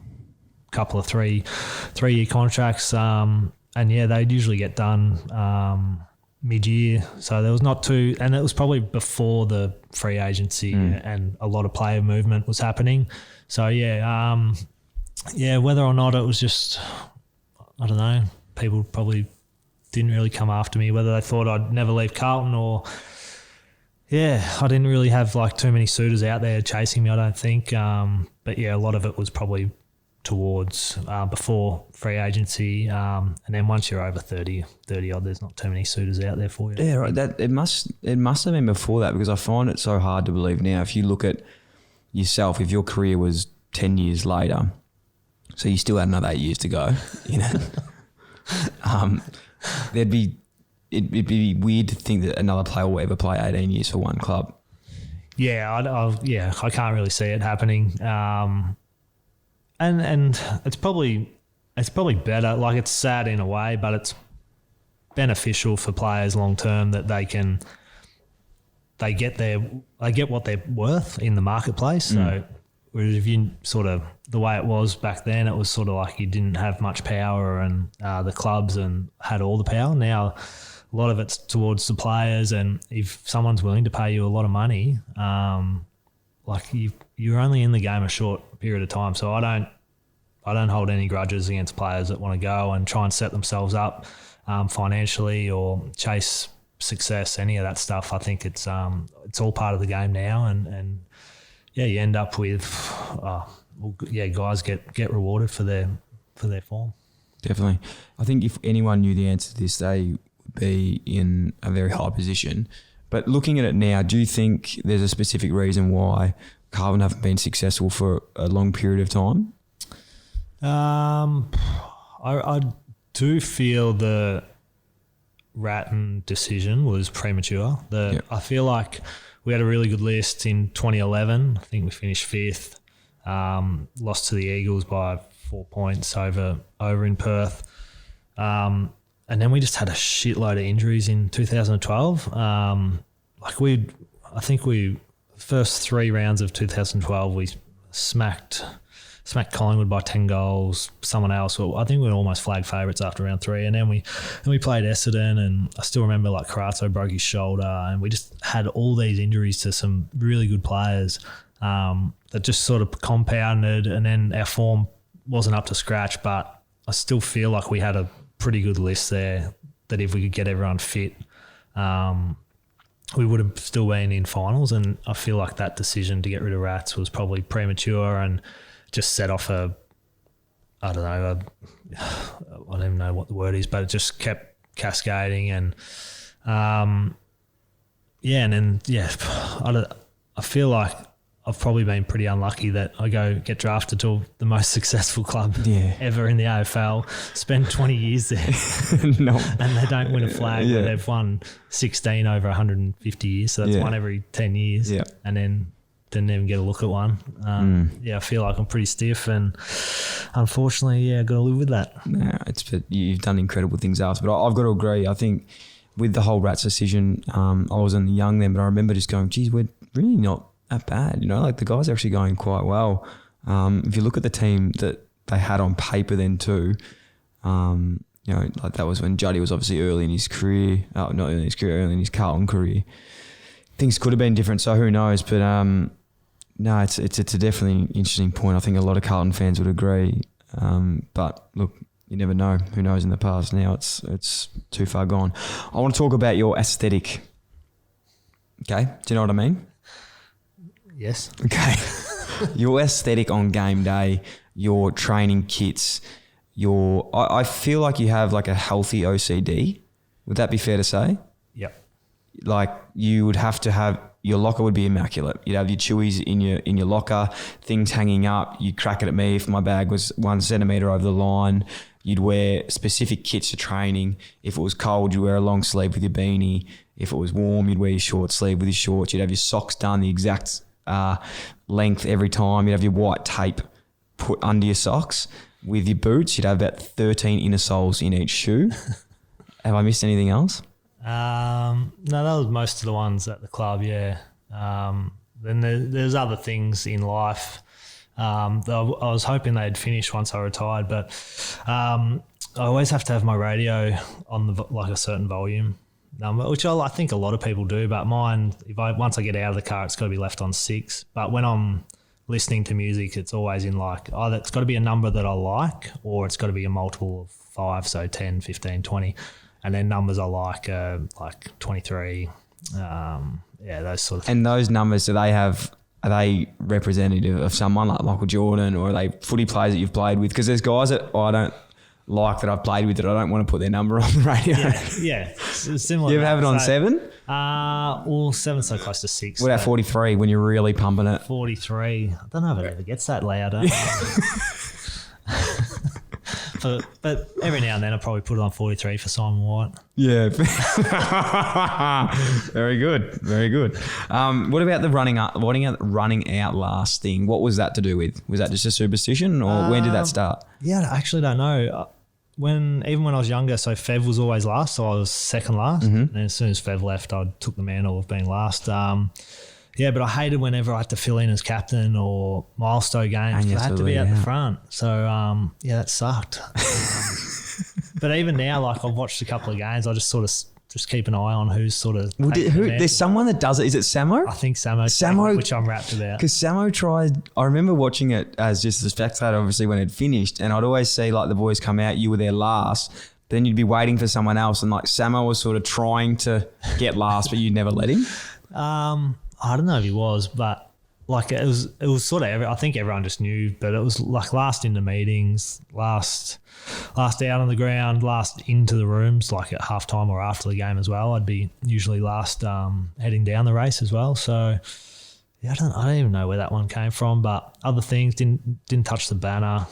a couple of three-year contracts. They'd usually get done mid-year. So there was not too, and it was probably before the free agency and a lot of player movement was happening. So whether or not it was just, I don't know, people probably didn't really come after me, whether they thought I'd never leave Carlton or, I didn't really have like too many suitors out there chasing me, I don't think. But a lot of it was probably towards before free agency, and then once you're over 30 odd, there's not too many suitors out there for you. Yeah, right. It must have been before that, because I find it so hard to believe now. If you look at yourself, if your career was 10 years later, so you still had another 8 years to go, it'd be weird to think that another player will ever play 18 years for one club. I can't really see it happening. And it's probably better. Like, it's sad in a way, but it's beneficial for players long term that they get what they're worth in the marketplace. So whereas if you sort of, the way it was back then, it was sort of like you didn't have much power, and the clubs and had all the power. Now a lot of it's towards the players, and if someone's willing to pay you a lot of money, like you're only in the game a short period of time. So I don't hold any grudges against players that want to go and try and set themselves up financially or chase success, any of that stuff. I think it's all part of the game now, and you end up with guys get rewarded for their form. Definitely. I think if anyone knew the answer to this, they would be in a very high position. But looking at it now, do you think there's a specific reason why Carlton haven't been successful for a long period of time? I do feel the Ratton decision was premature. I feel like we had a really good list in 2011. I think we finished 5th. Lost to the Eagles by 4 points over in Perth. and then we just had a shitload of injuries in 2012. First 3 rounds of 2012, we smacked Collingwood by 10 goals. Someone else, I think we were almost flag favourites after round 3, and then we played Essendon, and I still remember like Carazzo broke his shoulder, and we just had all these injuries to some really good players that just sort of compounded, and then our form wasn't up to scratch. But I still feel like we had a pretty good list there that if we could get everyone fit, we would have still been in finals. And I feel like that decision to get rid of Rats was probably premature and just set off I don't even know what the word is, but it just kept cascading. And I feel like I've probably been pretty unlucky that I get drafted to the most successful club ever in the AFL, spend 20 years there and they don't win a flag. But they've won 16 over 150 years, so that's one every 10 years, and then didn't even get a look at one. I feel like I'm pretty stiff, and unfortunately, I've got to live with that. No, you've done incredible things after, but I've got to agree. I think with the whole Rats decision, I wasn't young then, but I remember just going, geez, we're really not that bad, like the guys are actually going quite well. If you look at the team that they had on paper then too, like that was when Juddy was obviously early in his career, early in his Carlton career. Things could have been different, so who knows? But no, it's a definitely an interesting point. I think a lot of Carlton fans would agree. But look, you never know. Who knows in the past? Now it's too far gone. I want to talk about your aesthetic. Okay, do you know what I mean? Yes. Okay. Your aesthetic on game day, your training kits, I feel like you have like a healthy OCD. Would that be fair to say? Yep. Like you would have to have, your locker would be immaculate. You'd have your chewies in your locker, things hanging up. You'd crack it at me if my bag was 1 centimetre over the line. You'd wear specific kits to training. If it was cold, you'd wear a long sleeve with your beanie. If it was warm, you'd wear your short sleeve with your shorts. You'd have your socks done the exact length every time. You'd have your white tape put under your socks. With your boots, you'd have about 13 inner soles in each shoe. Have I missed anything else? No, that was most of the ones at the club, yeah. Then there's other things in life. I was hoping they'd finish once I retired, but I always have to have my radio on like a certain volume number, which I think a lot of people do, but mine, once I get out of the car, it's got to be left on 6. But when I'm listening to music, it's always in like, either it's got to be a number that I like, or it's got to be a multiple of 5, so 10, 15, 20. And then numbers I like 23, those sort of things. And those numbers, are they representative of someone like Michael Jordan, or are they footy players that you've played with? Because there's guys that I don't like that I've played with that I don't want to put their number on the radio. Yeah. Similar. You ever have it on 7? Well, 7's so close to 6. What about 43 when you're really pumping it? 43. I don't know if it ever gets that loud. But every now and then I probably put it on 43 for Simon White. Yeah. Very good. Very good. What about the running out last thing? What was that to do with? Was that just a superstition, or when did that start? Yeah, I actually don't know. Even when I was younger, so Fev was always last, so I was second last. Mm-hmm. And as soon as Fev left, I took the mantle of being last. But I hated whenever I had to fill in as captain or milestone games. I had to be at the front. So, that sucked. But even now, like I've watched a couple of games, I just sort of just keep an eye on who's sort of... There's someone that does it. Is it Simmo? I think Simmo, which I'm wrapped about. Because Simmo tried... I remember watching it as just a spectator, obviously, when it finished. And I'd always see like the boys come out, you were there last. Then you'd be waiting for someone else. And like Simmo was sort of trying to get last, but you'd never let him. I don't know if he was, but like it was sort of, I think everyone just knew, but it was like last into meetings, last out on the ground, last into the rooms, like at halftime or after the game as well. I'd be usually last heading down the race as well. So yeah, I don't even know where that one came from, but other things didn't touch the banner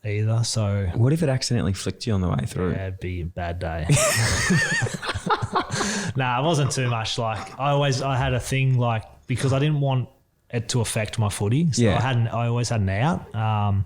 either. So what if it accidentally flicked you on the way through? Yeah, it'd be a bad day. Nah, it wasn't too much. Like I had a thing like, because I didn't want it to affect my footy. So I always had an out.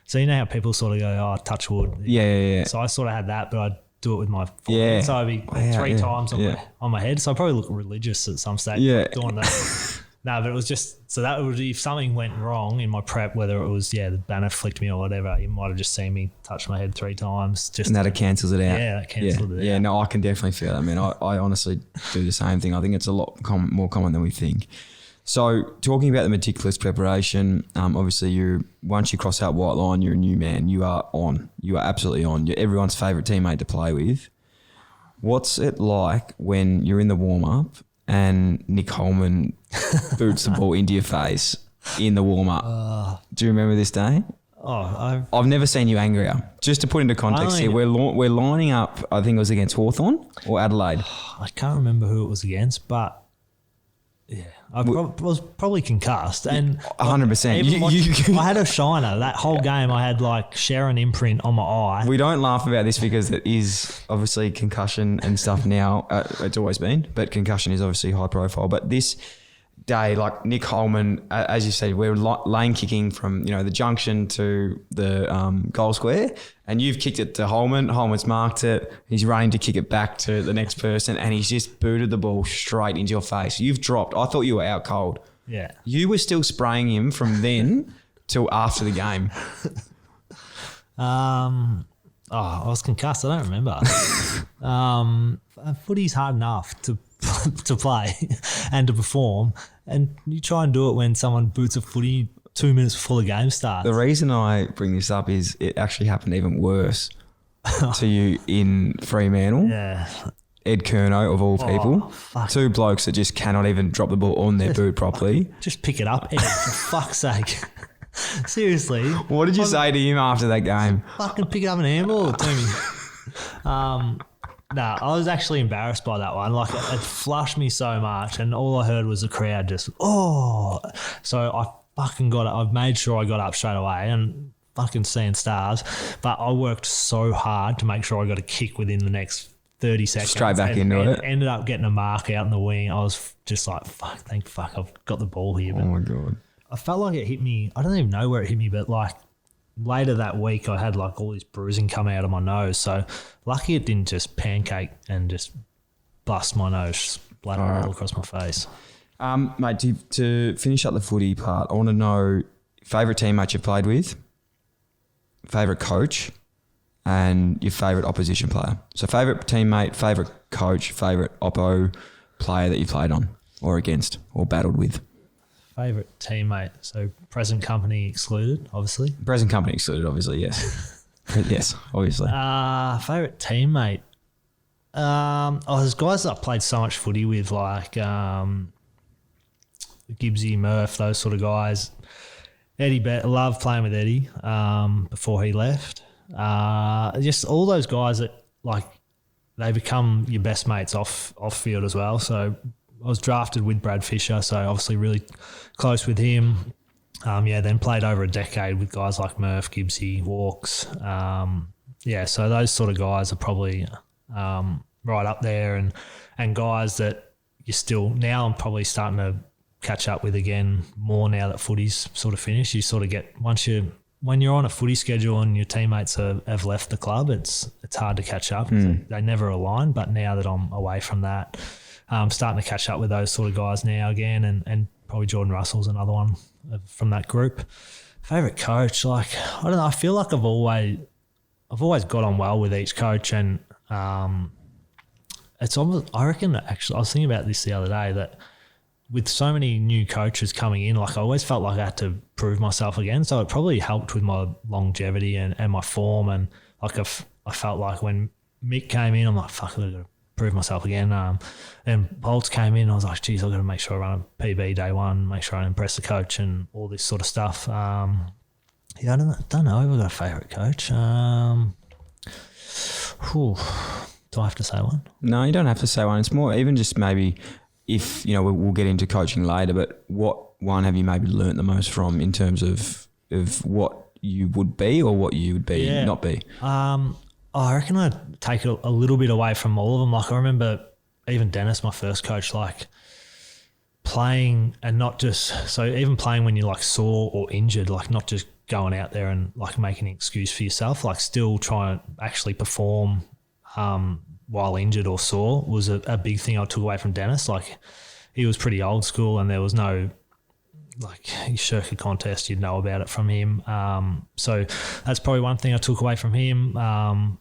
So you know how people sort of go, oh, touch wood. Yeah. So I sort of had that, but I do it with my foot. Yeah. So I'd be three times on my head. So I probably look religious at some stage doing that. No, but it was just, so that would, if something went wrong in my prep, whether it was, the banner flicked me or whatever, you might have just seen me touch my head 3 times. Just and that cancels it out. Yeah, that cancelled it out. Yeah, no, I can definitely feel that, man. I honestly do the same thing. I think it's a lot more common than we think. So talking about the meticulous preparation, obviously once you cross that white line, you're a new man. You are on. You are absolutely on. You're everyone's favourite teammate to play with. What's it like when you're in the warm-up and Nick Holman boots the ball into your face in the warm-up? Do you remember this day? I've never seen you angrier. Just to put into context here, we're lining up, I think it was against Hawthorn or Adelaide. I can't remember who it was against, but yeah, I was probably concussed. And 100%. I had a shiner. That whole game I had like Sharon imprint on my eye. We don't laugh about this because it is obviously concussion and stuff now. It's always been, but concussion is obviously high profile. But this day, like Nick Holman, as you said, we're lane kicking from the junction to the goal square, and you've kicked it to Holman. Holman's marked it. He's running to kick it back to the next person, and he's just booted the ball straight into your face. You've dropped. I thought you were out cold. Yeah. You were still spraying him from then till after the game. I was concussed. I don't remember. Footy's hard enough to play and to perform, and you try and do it when someone boots a footy 2 minutes before the game starts. The reason I bring this up is it actually happened even worse to you in Fremantle. Yeah. Ed Curnow, of all people. Fuck. 2 blokes that just cannot even drop the ball on their boot properly. Just pick it up, Ed, for fuck's sake. Seriously. What did you say to him after that game? Fucking pick it up and handball it to me. I was actually embarrassed by that one. Like, it flushed me so much, and all I heard was the crowd just, oh. So I fucking got it. I've made sure I got up straight away and fucking seeing stars. But I worked so hard to make sure I got a kick within the next 30 seconds. Straight back into it. Ended up getting a mark out in the wing. I was just like, thank fuck, I've got the ball here. But oh, my God. I felt like it hit me. I don't even know where it hit me, but like later that week I had like all this bruising come out of my nose. So lucky it didn't just pancake and just bust my nose, splatter all across my face. Mate, to finish up the footy part, I want to know favourite teammate you've played with, favourite coach, and your favourite opposition player. So favourite teammate, favourite coach, favourite oppo player that you played on or against or battled with. Favourite teammate, so present company excluded, obviously. Present company excluded, obviously, yes. Yes, obviously. Favourite teammate. There's guys that I played so much footy with, like Gibbsy, Murph, those sort of guys. Eddie, love playing with Eddie before he left. Just all those guys that, like, they become your best mates off field as well. So I was drafted with Brad Fisher, so obviously really close with him. Then played over a decade with guys like Murph, Gibbsy, Walks. So those sort of guys are probably right up there, and guys that you still, now I'm probably starting to catch up with again more now that footy's sort of finished. You sort of get, when you're on a footy schedule and your teammates have left the club, it's hard to catch up. They never align, but now that I'm away from that, I'm starting to catch up with those sort of guys now again, and probably Jordan Russell's another one from that group. Favourite coach, like, I don't know, I feel like I've always got on well with each coach, and it's almost, I reckon, actually, I was thinking about this the other day, that with so many new coaches coming in, like, I always felt like I had to prove myself again. So it probably helped with my longevity and my form. And like, I felt like when Mick came in, I'm like, fuck, I've got to prove myself again. And Bolts came in, I was like, geez, I've got to make sure I run a PB day one, make sure I impress the coach and all this sort of stuff. I don't know if I've got a favourite coach. Do I have to say one? No, you don't have to say one. It's more even just maybe, if, we'll get into coaching later, but what one have you maybe learnt the most from in terms of what you would be or what you would be, not be? I reckon I'd take it a little bit away from all of them. Like, I remember even Dennis, my first coach, like, playing and not just, so even playing when you're like sore or injured, like not just going out there and like making an excuse for yourself, like still try and actually perform while injured or sore was a big thing I took away from Dennis. Like, he was pretty old school and there was no, like, you shirk a contest, you'd know about it from him. So that's probably one thing I took away from him.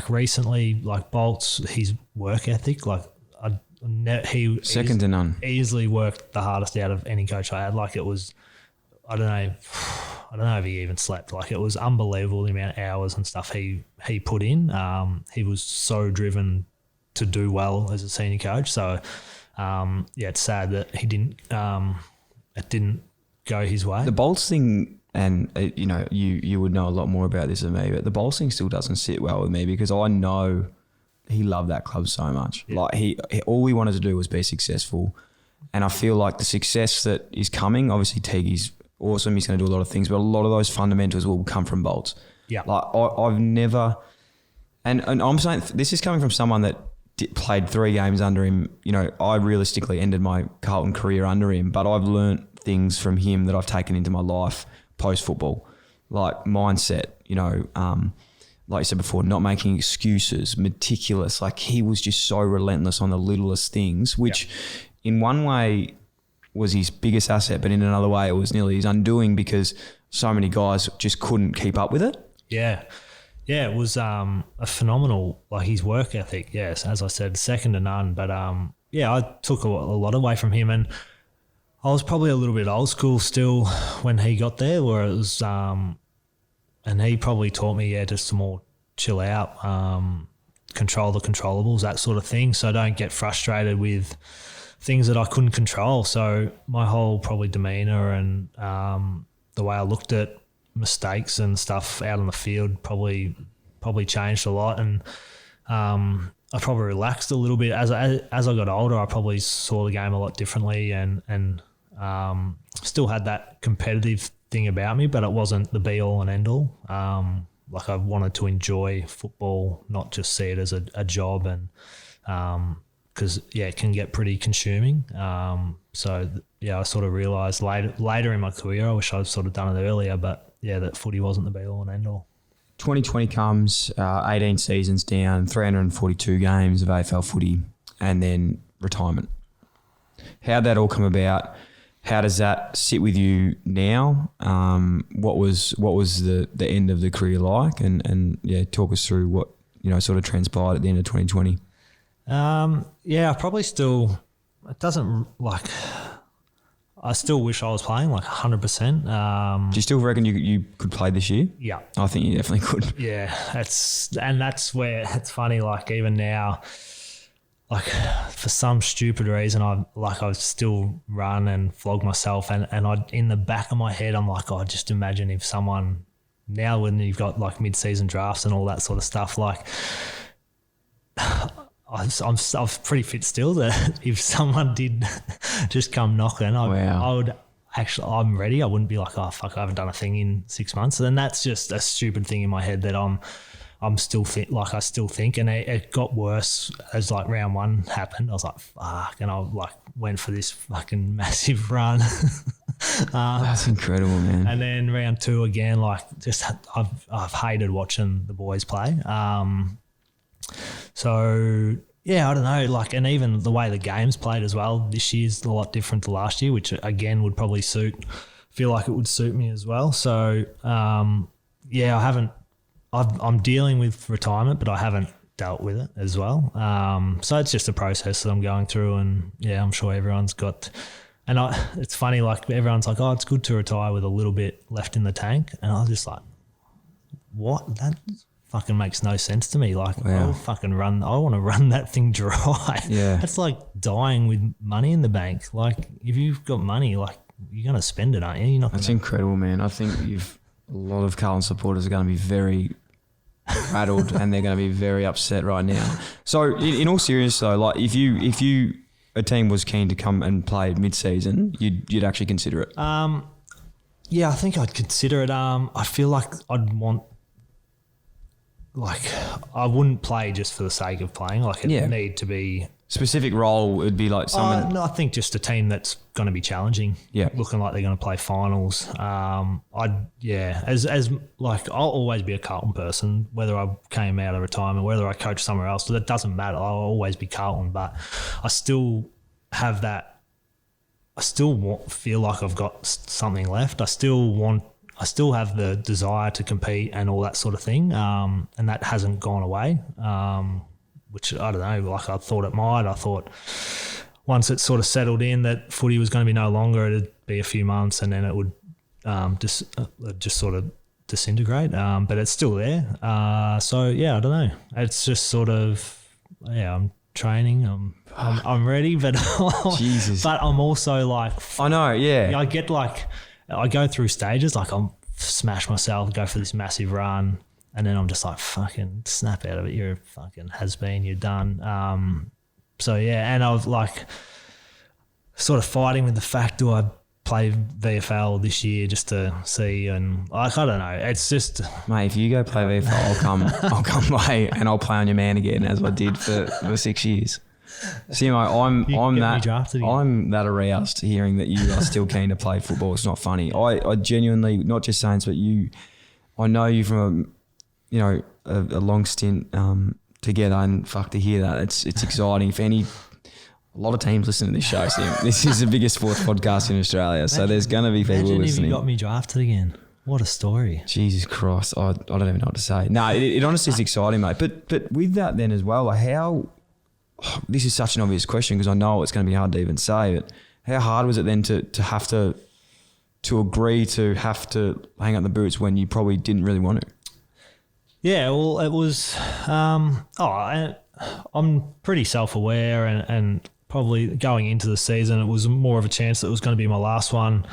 Recently, like Bolts, his work ethic, like he second to none. Easily worked the hardest out of any coach I had. Like, it was, I don't know if he even slept. Like, it was unbelievable the amount of hours and stuff he put in. He was so driven to do well as a senior coach. So it's sad that he didn't. It didn't go his way. The Bolts thing, and you would know a lot more about this than me, but the Bolts thing still doesn't sit well with me because I know he loved that club so much. Yeah. Like, he all he wanted to do was be successful, and I feel like the success that is coming, obviously Teague's awesome, he's going to do a lot of things, but a lot of those fundamentals will come from Bolts. Yeah. Like, I've never, and I'm saying this is coming from someone that played 3 games under him. I realistically ended my Carlton career under him, but I've learnt things from him that I've taken into my life post-football, like mindset, like I said before, not making excuses, meticulous. Like, he was just so relentless on the littlest things, which in one way was his biggest asset, but in another way it was nearly his undoing because so many guys just couldn't keep up with it. Yeah. Yeah, it was a phenomenal, like, his work ethic, yes, as I said, second to none. But, I took a lot away from him, and I was probably a little bit old school still when he got there, where it was, and he probably taught me, just to more chill out, control the controllables, that sort of thing, so don't get frustrated with things that I couldn't control. So my whole probably demeanour and the way I looked at mistakes and stuff out on the field probably changed a lot, and I probably relaxed a little bit as I got older. I probably saw the game a lot differently, and still had that competitive thing about me, but it wasn't the be all and end all. Like, I wanted to enjoy football, not just see it as a job, and because it can get pretty consuming. I sort of realised later in my career, I wish I'd sort of done it earlier, but that footy wasn't the be-all and end-all. 2020 comes, 18 seasons down, 342 games of AFL footy, and then retirement. How'd that all come about? How does that sit with you now? What was the end of the career like? And talk us through what sort of transpired at the end of 2020. I probably still. It doesn't like. I still wish I was playing like 100%. Do you still reckon you could play this year? Yeah. I think you definitely could. Yeah, that's where it's funny, like, even now, like, for some stupid reason, I still run and flog myself, and I, in the back of my head, I'm like, just imagine if someone, now when you've got like mid-season drafts and all that sort of stuff, like, I'm pretty fit still, that if someone did just come knocking, I would actually, I'm ready. I wouldn't be like, oh fuck, I haven't done a thing in 6 months. And that's just a stupid thing in my head that I'm still fit. Like, I still think, and it got worse as like round 1 happened. I was like, fuck, and I like went for this fucking massive run. That's incredible, man. And then round 2 again, like, just I've hated watching the boys play. So, I don't know, like, and even the way the game's played as well, this year's a lot different to last year, which again would probably feel like it would suit me as well. So, I'm dealing with retirement, but I haven't dealt with it as well. So it's just a process that I'm going through, and I'm sure everyone's got, and it's funny, like, everyone's like, oh, it's good to retire with a little bit left in the tank. And I was just like, what? That fucking makes no sense to me. Like, wow. I want to run that thing dry. Yeah. That's like dying with money in the bank. Like, if you've got money, like, you're going to spend it, aren't you? You're not That's incredible, man. I think a lot of Carlton supporters are going to be very rattled and they're going to be very upset right now. So in all seriousness though, like, if a team was keen to come and play mid-season, you'd actually consider it? I think I'd consider it. I feel like I'd want, like, I wouldn't play just for the sake of playing. Like, it need to be specific role would be like someone. No, I think just a team that's going to be challenging. Yeah. Looking like they're going to play finals. As like I'll always be a Carlton person, whether I came out of retirement, whether I coach somewhere else. So that doesn't matter. I'll always be Carlton, but I still have that. I still feel like I've got something left. I still have the desire to compete and all that sort of thing, and that hasn't gone away, which I don't know, like I thought it might. I thought once it sort of settled in that footy was going to be no longer, it'd be a few months and then it would just sort of disintegrate, but it's still there. So, yeah, I don't know. It's just sort of, I'm training, I'm ready, but Jesus. But I'm also like, I know, yeah. I get like, I go through stages, like I'll smash myself, go for this massive run, and then I'm just like, fucking snap out of it. You're a fucking has-been, you're done. So, yeah, and I was like sort of fighting with the fact, do I play VFL this year just to see? And like, I don't know. It's just... Mate, if you go play VFL, I'll come play and I'll play on your man again as I did for 6 years. Simmo, I'm that aroused hearing that you are still keen to play football. It's not funny. I genuinely, not just saying, but I know you from a long stint together, and fuck, to hear that, it's exciting. A lot of teams listen to this show, Sim. This is the biggest sports podcast in Australia, so there's going to be people listening. Imagine if you got me drafted again. What a story. Jesus Christ, I don't even know what to say. No, it honestly is exciting, mate. But with that then as well, like this is such an obvious question because I know it's going to be hard to even say, but how hard was it then to have to agree to have to hang up the boots when you probably didn't really want to? Yeah, well, it was, I'm pretty self-aware and probably going into the season, it was more of a chance that it was going to be my last one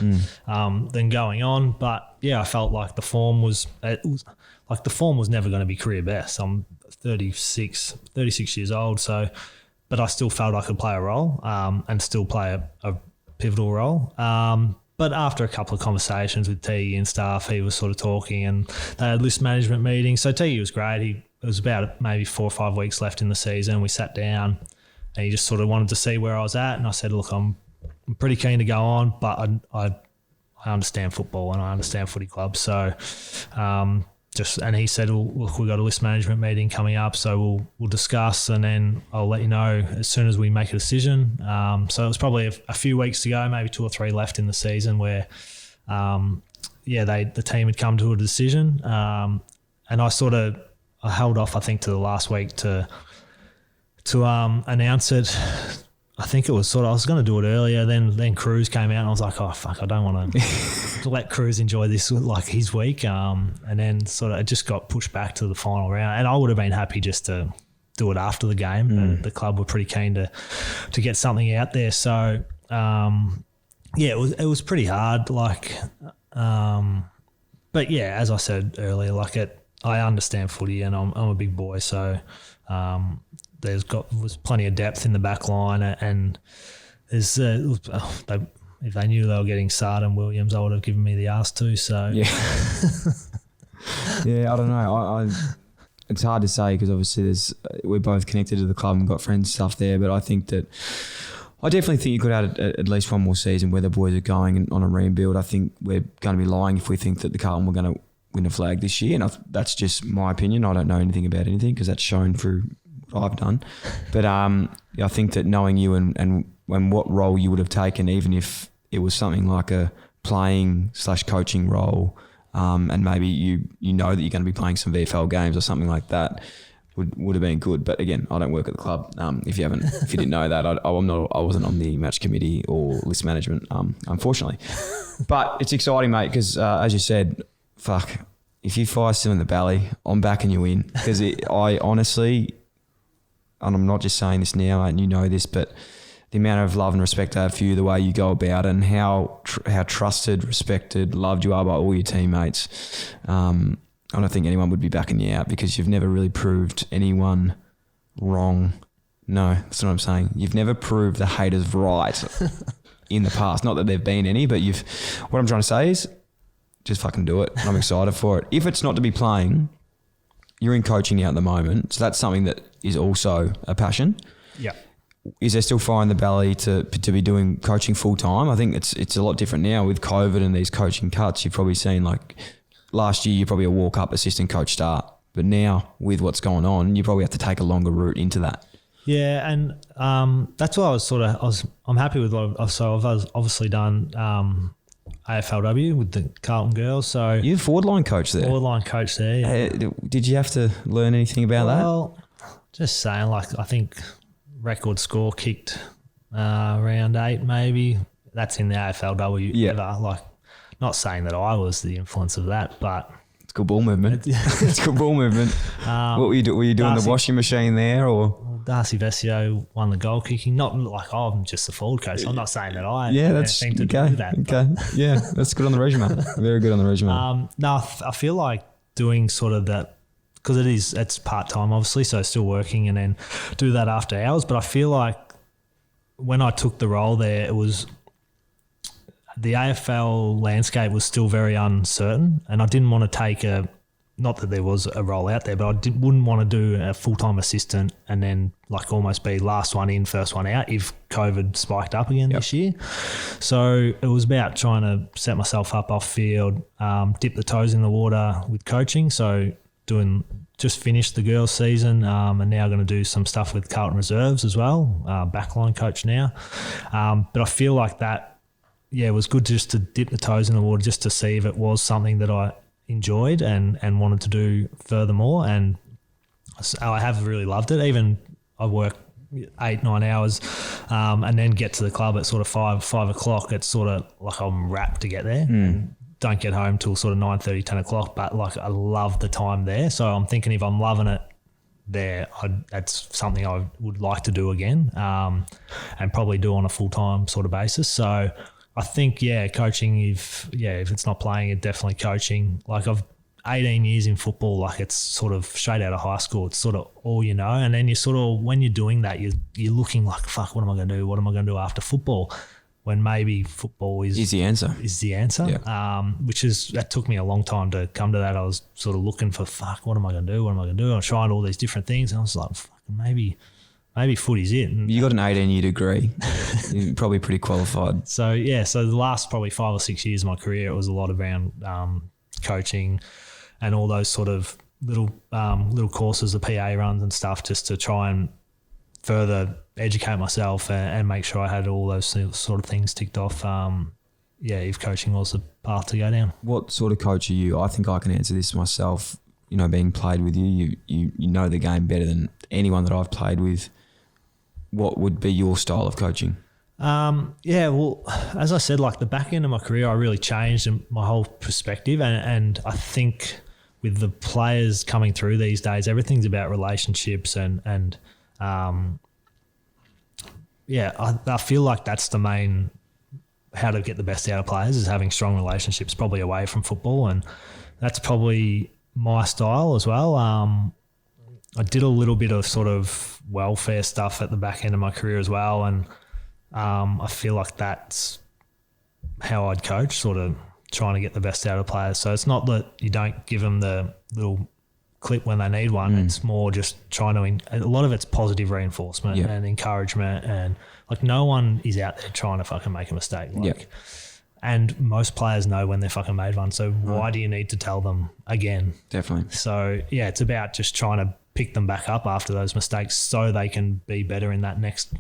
than going on. But yeah, I felt like the form was never going to be career best. I'm 36 years old, so, but I still felt I could play a role and still play a pivotal role. But after a couple of conversations with T and stuff, he was sort of talking and they had list management meetings. So T was great. It was about maybe 4 or 5 weeks left in the season. We sat down and he just sort of wanted to see where I was at. And I said, look, I'm pretty keen to go on, but I understand football and I understand footy clubs. So and he said, well, look, we've got a list management meeting coming up, so we'll discuss and then I'll let you know as soon as we make a decision. So it was probably a few weeks to go, maybe 2 or 3 left in the season where, the team had come to a decision. And I held off, I think, to the last week to announce it. I think it was I was going to do it earlier. Then Cruz came out and I was like, oh, fuck, I don't want to let Cruz enjoy this, like his week. And then it just got pushed back to the final round. And I would have been happy just to do it after the game. But the club were pretty keen to get something out there. So, it was pretty hard. Like, but yeah, as I said earlier, I understand footy and I'm a big boy. So, was plenty of depth in the back line, and there's if they knew they were getting Sard and Williams, I would have given me the arse too. So yeah, yeah, I don't know. It's hard to say because obviously we're both connected to the club and got friends stuff there, but I definitely think you could add at least one more season where the boys are going on a rebuild. I think we're going to be lying if we think that the Carlton were going to win a flag this year, and that's just my opinion. I don't know anything about anything because that's shown through I've done, but I think that knowing you and what role you would have taken, even if it was something like a playing/coaching role, and maybe you know that you're going to be playing some VFL games or something like that, would have been good. But again, I don't work at the club. If you didn't know that, I wasn't on the match committee or list management, unfortunately. But it's exciting, mate, because as you said, fuck, if you fire still in the belly, I'm backing you in because I honestly. And I'm not just saying this now, and you know this, but the amount of love and respect I have for you, the way you go about it, and how trusted, respected, loved you are by all your teammates. I don't think anyone would be backing you out because you've never really proved anyone wrong. No, that's what I'm saying. You've never proved the haters right in the past. Not that there've been any, but what I'm trying to say is just fucking do it. And I'm excited for it. If it's not to be playing, you're in coaching now at the moment, so that's something that is also a passion. Yeah. is there still fire in the belly to be doing coaching full time? I think it's a lot different now with COVID and these coaching cuts. You've probably seen, like, last year you're probably a walk-up assistant coach start, but now with what's going on, you probably have to take a longer route into that. Yeah, and that's why I'm happy with what I've obviously done AFLW with the Carlton girls. So you're forward line coach there. Forward line coach there. Yeah. Did you have to learn anything about that? Well, just saying, like, I think record score kicked round 8 maybe. That's in the AFLW ever. Like, not saying that I was the influence of that, but it's good ball movement. It's good ball movement. What were you doing? Were you doing the washing machine there, or? Darcy Vesio won the goal kicking. Not like I'm just a forward coach. I'm not saying that I that's anything to okay, do that. Okay, yeah, that's good on the resume. Very good on the resume. No, I feel like doing sort of that, because it's part time obviously, so still working and then do that after hours. But I feel like when I took the role there, it was the AFL landscape was still very uncertain, and I didn't want to take not that there was a role out there, but I wouldn't want to do a full-time assistant and then like almost be last one in, first one out if COVID spiked up again this year. So it was about trying to set myself up off field, dip the toes in the water with coaching. So just finished the girls season and now going to do some stuff with Carlton Reserves as well, backline coach now. But I feel like that, it was good just to dip the toes in the water just to see if it was something that I enjoyed and wanted to do furthermore, and I have really loved it. Even I work 8-9 hours and then get to the club at sort of 5 o'clock. It's sort of like I'm wrapped to get there. Don't get home till sort of 9:30, 10 o'clock, but like I love the time there. So I'm thinking if I'm loving it there, that's something I would like to do again and probably do on a full-time sort of basis. So I think, coaching, if it's not playing, it's definitely coaching. Like I've 18 years in football, like it's sort of straight out of high school. It's sort of all you know. And then you sort of, when you're doing that, you're looking like, fuck, what am I going to do? What am I going to do after football? When maybe football is the answer. That took me a long time to come to that. I was sort of looking for, fuck, what am I going to do? What am I going to do? I was trying all these different things. And I was like, fuck, maybe footy's it. And you got an 18-year degree. You're probably pretty qualified. So the last probably 5 or 6 years of my career, it was a lot around coaching and all those sort of little courses, the PA runs and stuff, just to try and further educate myself and make sure I had all those sort of things ticked off. If coaching was the path to go down. What sort of coach are you? I think I can answer this myself. You know, being played with you know the game better than anyone that I've played with. What would be your style of coaching? Well, as I said, like the back end of my career, I really changed my whole perspective. And I think with the players coming through these days, everything's about relationships and I feel like that's the main, how to get the best out of players is having strong relationships, probably away from football. And that's probably my style as well. I did a little bit of sort of welfare stuff at the back end of my career as well. And I feel like that's how I'd coach, sort of trying to get the best out of players. So it's not that you don't give them the little clip when they need one. It's more just trying to, a lot of it's positive reinforcement and encouragement. And like no one is out there trying to fucking make a mistake. And most players know when they're fucking made one. So why do you need to tell them again? Definitely. So it's about just trying to pick them back up after those mistakes so they can be better in that next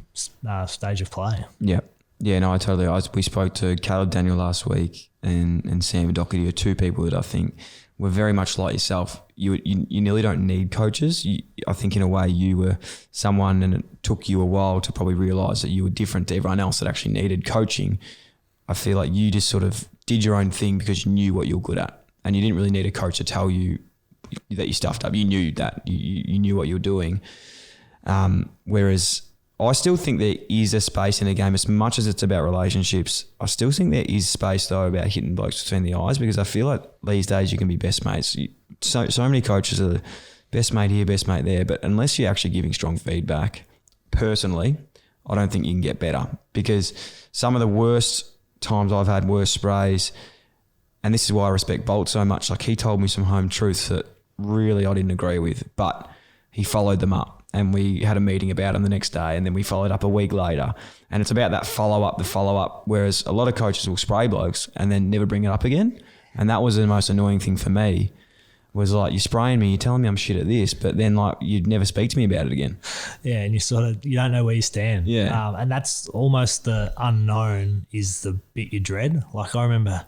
stage of play. Yeah, no, I totally. We spoke to Caleb Daniel last week and Sam Doherty are two people that I think were very much like yourself. You nearly don't need coaches. I think in a way you were someone, and it took you a while to probably realise that you were different to everyone else that actually needed coaching. I feel like you just sort of did your own thing because you knew what you were good at, and you didn't really need a coach to tell you that you stuffed up. You knew that. You knew what you were doing. Whereas I still think there is a space in the game, as much as it's about relationships. I still think there is space though about hitting blokes between the eyes, because I feel like these days you can be best mates. So many coaches are best mate here, best mate there, but unless you're actually giving strong feedback, personally, I don't think you can get better, because some of the worst times I've had, worst sprays, and this is why I respect Bolt so much. Like, he told me some home truths that really I didn't agree with, but he followed them up. and we had a meeting about him the next day, and then we followed up a week later. And it's about that follow up, whereas a lot of coaches will spray blokes and then never bring it up again. And that was the most annoying thing for me, was like, you're spraying me, you're telling me I'm shit at this, but then like you'd never speak to me about it again. Yeah, and you don't know where you stand. Yeah. And that's almost the unknown is the bit you dread. Like I remember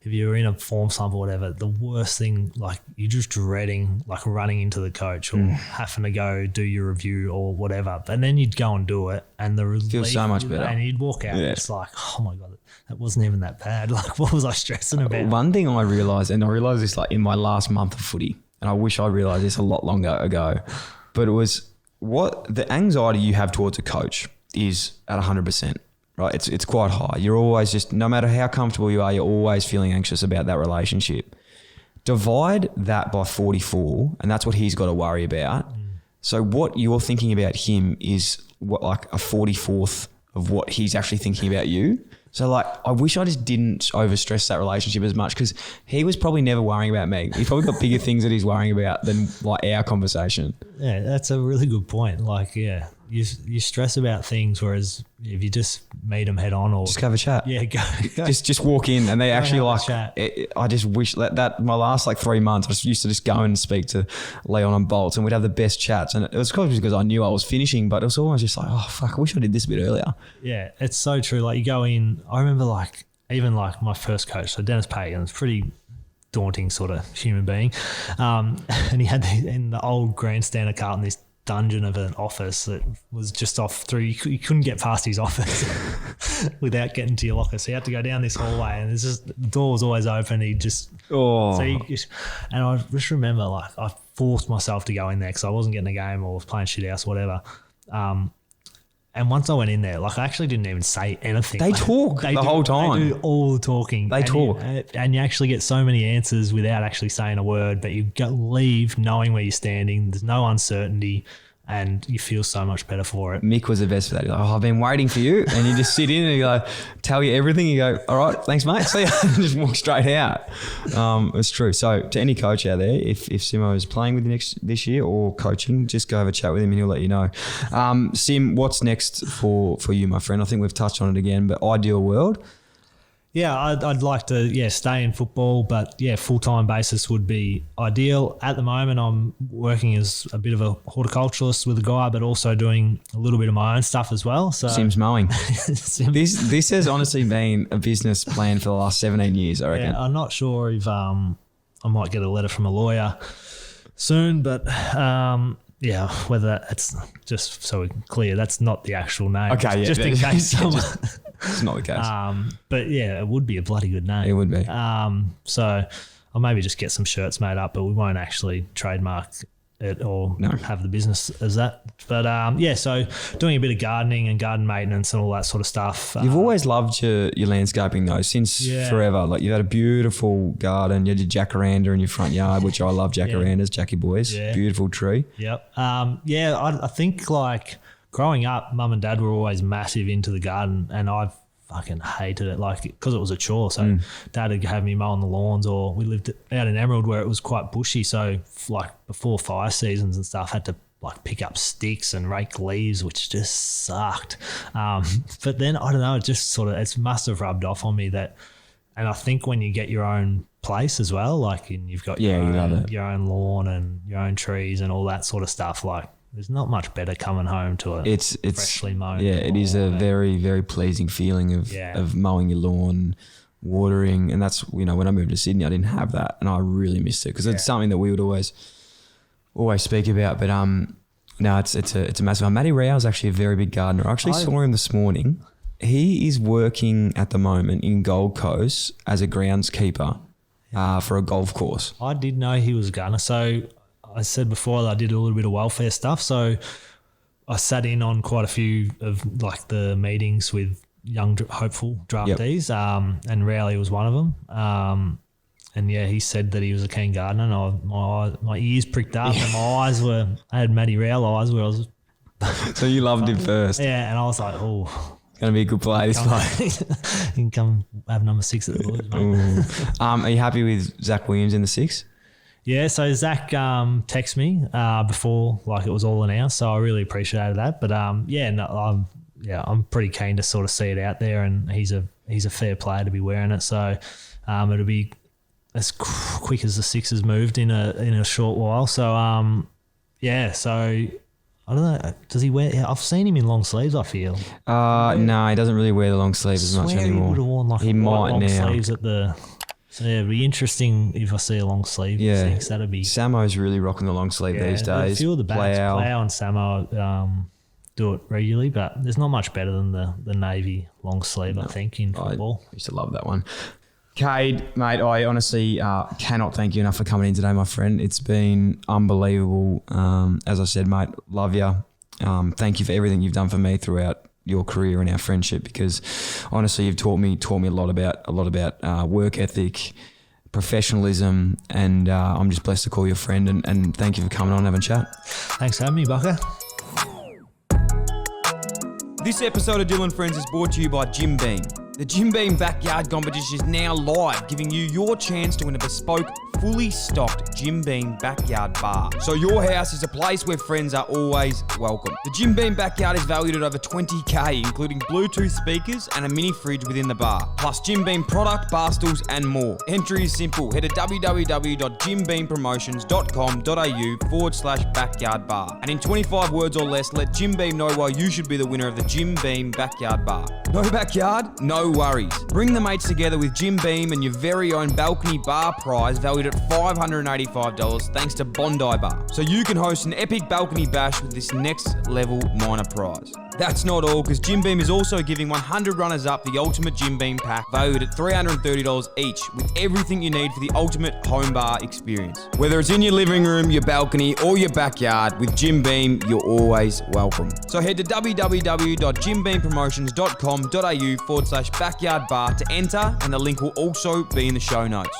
if you were in a form slump or whatever, the worst thing, like you're just dreading like running into the coach or having to go do your review or whatever. And then you'd go and do it and the relief. Feels so much better. And you'd walk out. It's like, oh my God, that wasn't even that bad. Like what was I stressing about? One thing I realised, and I realised this like in my last month of footy, and I wish I realised this a lot longer ago, but it was what the anxiety you have towards a coach is at 100%. Right, it's quite high. You're always just, no matter how comfortable you are, you're always feeling anxious about that relationship. Divide that by 44, and that's what he's got to worry about. So what you're thinking about him is what, like a 44th of what he's actually thinking about you. So like, I wish I just didn't overstress that relationship as much, because he was probably never worrying about me. He's probably got bigger things that he's worrying about than like our conversation. Yeah, that's a really good point. Like, yeah, you stress about things, whereas if you just meet them head on or just have a chat. Yeah, go. Just walk in, and they actually like. I just wish that my last like 3 months, I used to just go and speak to Leon and Bolts, and we'd have the best chats. And it was probably because I knew I was finishing, but it was almost just like, oh fuck, I wish I did this a bit earlier. Yeah, it's so true. Like you go in, I remember like even like my first coach, so Dennis Pagan, was pretty daunting sort of human being, and he had in the old grandstand at Carlton this dungeon of an office that was just off through, you couldn't get past his office without getting to your locker, so you had to go down this hallway, and it's just, the door was always open. He just and I just remember like I forced myself to go in there because I wasn't getting a game or was playing shit house or whatever, and once I went in there, like I actually didn't even say anything. They talk the whole time. They do all the talking. They talk. And you actually get so many answers without actually saying a word, but you leave knowing where you're standing. There's no uncertainty, and you feel so much better for it. Mick was the best for that. He's like, oh, I've been waiting for you. And you just sit in and you go, tell you everything. You go, all right, thanks, mate. See ya. And just walk straight out. It's true. So to any coach out there, if Simmo is playing with you this year or coaching, just go have a chat with him and he'll let you know. Sim, what's next for you, my friend? I think we've touched on it again, but ideal world. Yeah, I'd like to stay in football, but full-time basis would be ideal. At the moment, I'm working as a bit of a horticulturalist with a guy, but also doing a little bit of my own stuff as well. So Sim's mowing. This has honestly been a business plan for the last 17 years, I reckon. Yeah, I'm not sure if I might get a letter from a lawyer soon, but whether it's just so we're clear, that's not the actual name. Okay, just in case someone. It's not the case. But yeah, it would be a bloody good name. It would be. So I'll maybe just get some shirts made up, but we won't actually trademark it or have the business as that. But so doing a bit of gardening and garden maintenance and all that sort of stuff. You've always loved your landscaping though, since forever. Like you've had a beautiful garden. You had your jacaranda in your front yard, which I love jacarandas, Jackie boys. Yeah. Beautiful tree. Yep. I think like growing up, mum and dad were always massive into the garden, and I fucking hated it, like because it was a chore. So dad would have me mowing the lawns, or we lived out in Emerald where it was quite bushy. So like before fire seasons and stuff, had to like pick up sticks and rake leaves, which just sucked. But then I don't know, it just it must have rubbed off on me that. And I think when you get your own place as well, like and you've got your own lawn and your own trees and all that sort of stuff, like. There's not much better coming home to it's freshly mown. Yeah, it is a very, very pleasing feeling of mowing your lawn, watering. And that's, when I moved to Sydney, I didn't have that. And I really missed it because it's something that we would always speak about. But no, it's a massive one. Matty Rowell is actually a very big gardener. I actually saw him this morning. He is working at the moment in Gold Coast as a groundskeeper for a golf course. I did know he was a gardener. So I said before that I did a little bit of welfare stuff. So I sat in on quite a few of like the meetings with young hopeful draftees, and Rowley was one of them. And he said that he was a keen gardener, and my ears pricked up and my eyes I had Matty Rowell eyes where I was. So you loved him first. Yeah, and I was like, oh. Going to be a good play, this play. You can come have number 6 at the Blues, mate. Are you happy with Zach Williams in the 6? Yeah, so Zach texted me before, like it was all announced, so I really appreciated that. But I'm pretty keen to sort of see it out there, and he's a fair player to be wearing it. So it'll be as quick as the Sixers moved in a short while. So so I don't know. Does he wear? I've seen him in long sleeves, I feel. No, he doesn't really wear the long sleeves as much anymore. He would have worn long now. sleeves at the. So yeah, it'd be interesting if I see a long sleeve. Yeah, Six. That'd be. Samo's really rocking the long sleeve these days. A few of the backs, Plough and Simmo, do it regularly, but there's not much better than the navy long sleeve. I think in football. I used to love that one. Kade, mate, I honestly cannot thank you enough for coming in today, my friend. It's been unbelievable. As I said, mate, love you. Thank you for everything you've done for me throughout your career and our friendship, because honestly, you've taught me a lot about work ethic, professionalism, and I'm just blessed to call you a friend. And thank you for coming on and having a chat. Thanks for having me, Bucker. This episode of Dylan Friends is brought to you by Jim Beam. The Jim Beam Backyard Competition is now live, giving you your chance to win a bespoke, fully stocked Jim Beam Backyard Bar. So your house is a place where friends are always welcome. The Jim Beam Backyard is valued at over $20,000, including Bluetooth speakers and a mini fridge within the bar, plus Jim Beam product, bar stools and more. Entry is simple. Head to www.jimbeampromotions.com.au/backyard bar. And in 25 words or less, let Jim Beam know why you should be the winner of the Jim Beam Backyard Bar. No backyard? No worries. Bring the mates together with Jim Beam and your very own balcony bar prize valued at $585 thanks to Bondi Bar. So you can host an epic balcony bash with this next level minor prize. That's not all, because Jim Beam is also giving 100 runners-up the Ultimate Jim Beam Pack valued at $330 each, with everything you need for the ultimate home bar experience. Whether it's in your living room, your balcony or your backyard, with Jim Beam, you're always welcome. So head to www.jimbeampromotions.com.au/backyard bar to enter, and the link will also be in the show notes.